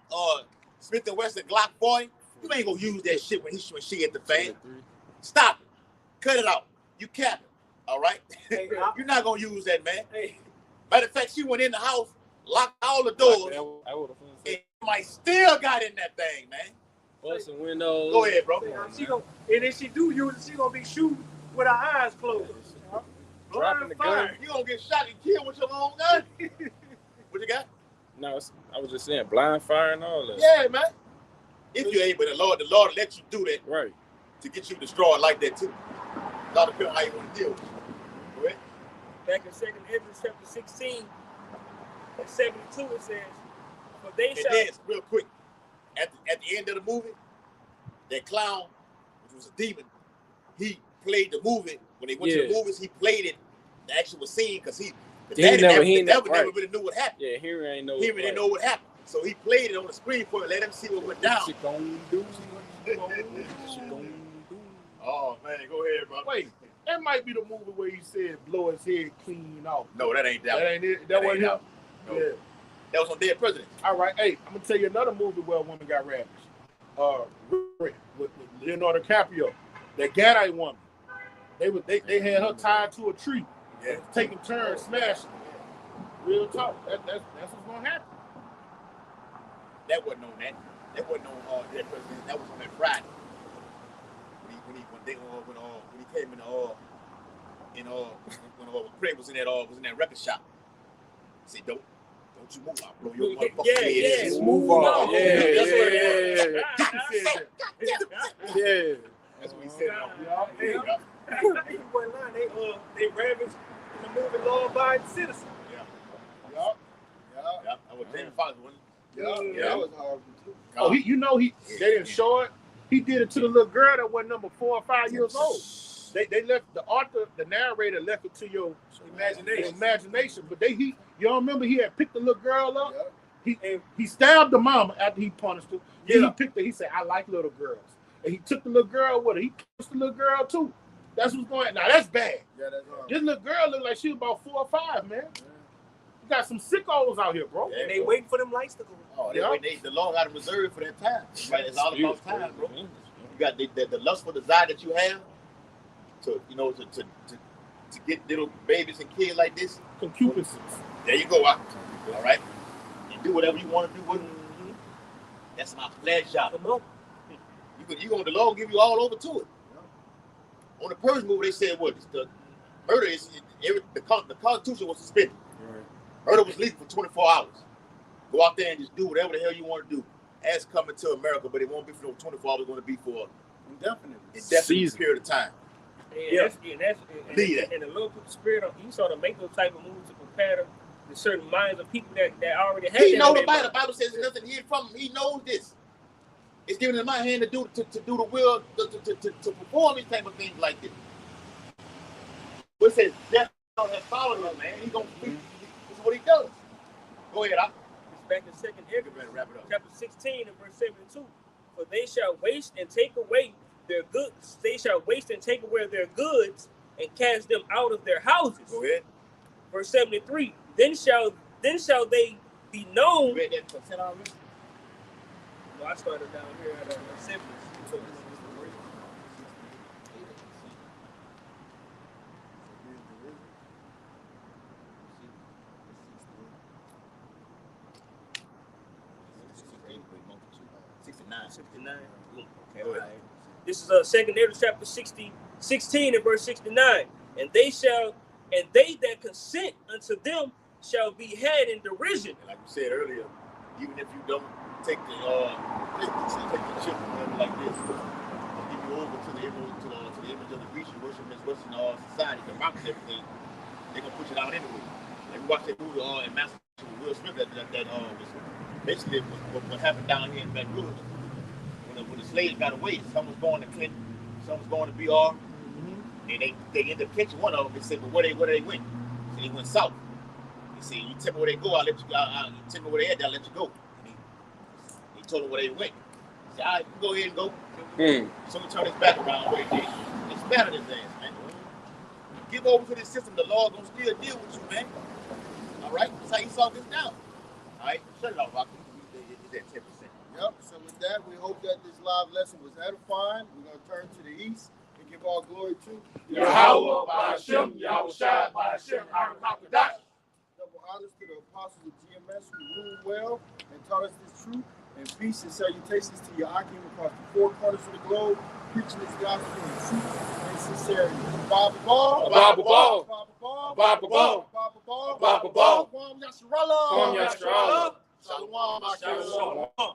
Smith & Wesson Glock 40, you ain't gonna use that shit when she at the fan. Stop it. Cut it out. You cap it. All right? Hey, You're not gonna use that, man. Hey, Matter of fact, she went in the house, locked all the doors, and might still got in that thing, man. Busting windows. Go ahead, bro. she gonna, and if she do use it, she gonna be shooting with her eyes closed. Dropping the gun. You gonna get shot and killed with your own gun. What you got? No, I was just saying blind fire and all that. Yeah, man. If you're able, the Lord let you do that Right. to get you destroyed like that too. It all depends on how you want to deal with it. Go ahead. Back in 2 Ezra chapter 16 and 72, it says, "For they And shall." then, real quick, at the end of the movie, that clown, which was a demon, he played the movie. When they went to the movies, he played it, the actual scene, because the devil never really knew what happened. Yeah, Henry ain't know. He didn't know what happened. So he played it on the screen for it, let him see what went down. What you gonna do? Oh, man, go ahead, bro. Wait, that might be the movie where he said blow his head clean off. No, that ain't that one. That ain't it. That wasn't him. No. Yeah. That was on Dead Presidents. All right, hey, I'm gonna tell you another movie where a woman got ravished. With Leonardo DiCaprio, that Gadite woman. They had her tied to a tree, taking turns smashing. Real talk. That's what's gonna happen. That wasn't on that. That wasn't on Dead Presidents. That was on that Friday. When he came when Craig was in that record shop. He said, Don't you move, I'll blow your motherfucking head. Yeah, move on. Yeah. That's what he said. He wasn't lying. They ravished in the movie Law Abiding Citizen. Yeah. I was Jamie Foxx, wasn't Yeah, that was horrible too. Oh, they didn't show it. He did it to the little girl that was number 4 or 5 years old. They left the narrator left it to your imagination. But you don't remember he had picked the little girl up. Yeah. He stabbed the mama after he punished her. Then he picked her. He said, "I like little girls," and he took the little girl with her. He kissed the little girl too. That's what's going on. Now that's bad. Yeah, that's horrible. This little girl looked like she was about 4 or 5, man. Yeah. You got some sickos out here, bro. And they waiting for them lights to go. Oh, the law got to reserve for that time. Right? It's all about time, bro. You got the lustful desire that you have to get little babies and kids like this. Concupiscence. There you go. All right. You do whatever you want to do with it. That's my pleasure. The law will give you all over to it. On the Purge movie, they said what? The murder is the Constitution was suspended. Right. Murder was legal for 24 hours. Go out there and just do whatever the hell you want to do. As coming to America, but it won't be for 24 hours. It's going to be for indefinite period of time. And the Lord put the spirit on Esau to make those type of moves to prepare the certain minds of people that already have. He knows the Bible says there's nothing hid from him. He knows this. It's given in my hand to do the will to perform these type of things like this. But it says death has followed him, man. He's gonna this is what he does. Go ahead, It's back in 2 Ezra, chapter 16 and verse 72. For they shall waste and take away their goods. They shall waste and take away their goods and cast them out of their houses. Go ahead. Verse 73. Then shall they be known. You read that consent already? No, I started down here at Assembly. Okay, all right. This is 2 Ezra chapter 16 and verse 69. And they that consent unto them shall be had in derision. Like you said earlier, even if you don't take the chip or whatever like this, they'll give you over to the image of the beast you worship in this Western society, the mountains, everything. They're gonna push it out anyway. Like we watched that movie in Massachusetts with Will Smith that was basically what happened down here in Baton Rouge when the slaves got away. Some was going to Clinton, some was going to BR, and they ended up catching one of them. They said, "But where they went?" So they went south. They said, "You tell me where they go, I'll let you go. You tell me where they at, I'll let you go." And he told them where they went. He said, "All right, you go ahead and go." So we turn his back around right there. They spat at his ass, man. Give over to this system, the law gonna still deal with you, man. All right, that's how you solve this down. All right, shut it off, Rocky. It's at 10%. Yep. So with that, we hope that this live lesson was edifying. We're gonna turn to the east and give all glory to Yahweh, Ba'ashem, Yahweh Shai, Ba'ashem, Harakakadat. double honors to the apostles of GMS who ruled well and taught us this truth. And peace and salutations to your Akim across the four corners of the globe, preaching this gospel in truth and sincerity. Baba Ball, Baba Ball, Baba Ball, Baba Ball, Baba Ball, Baba Ball. Kwam Yasharallah. Kwam Yasharallah. Shalom, Akim. Shalom.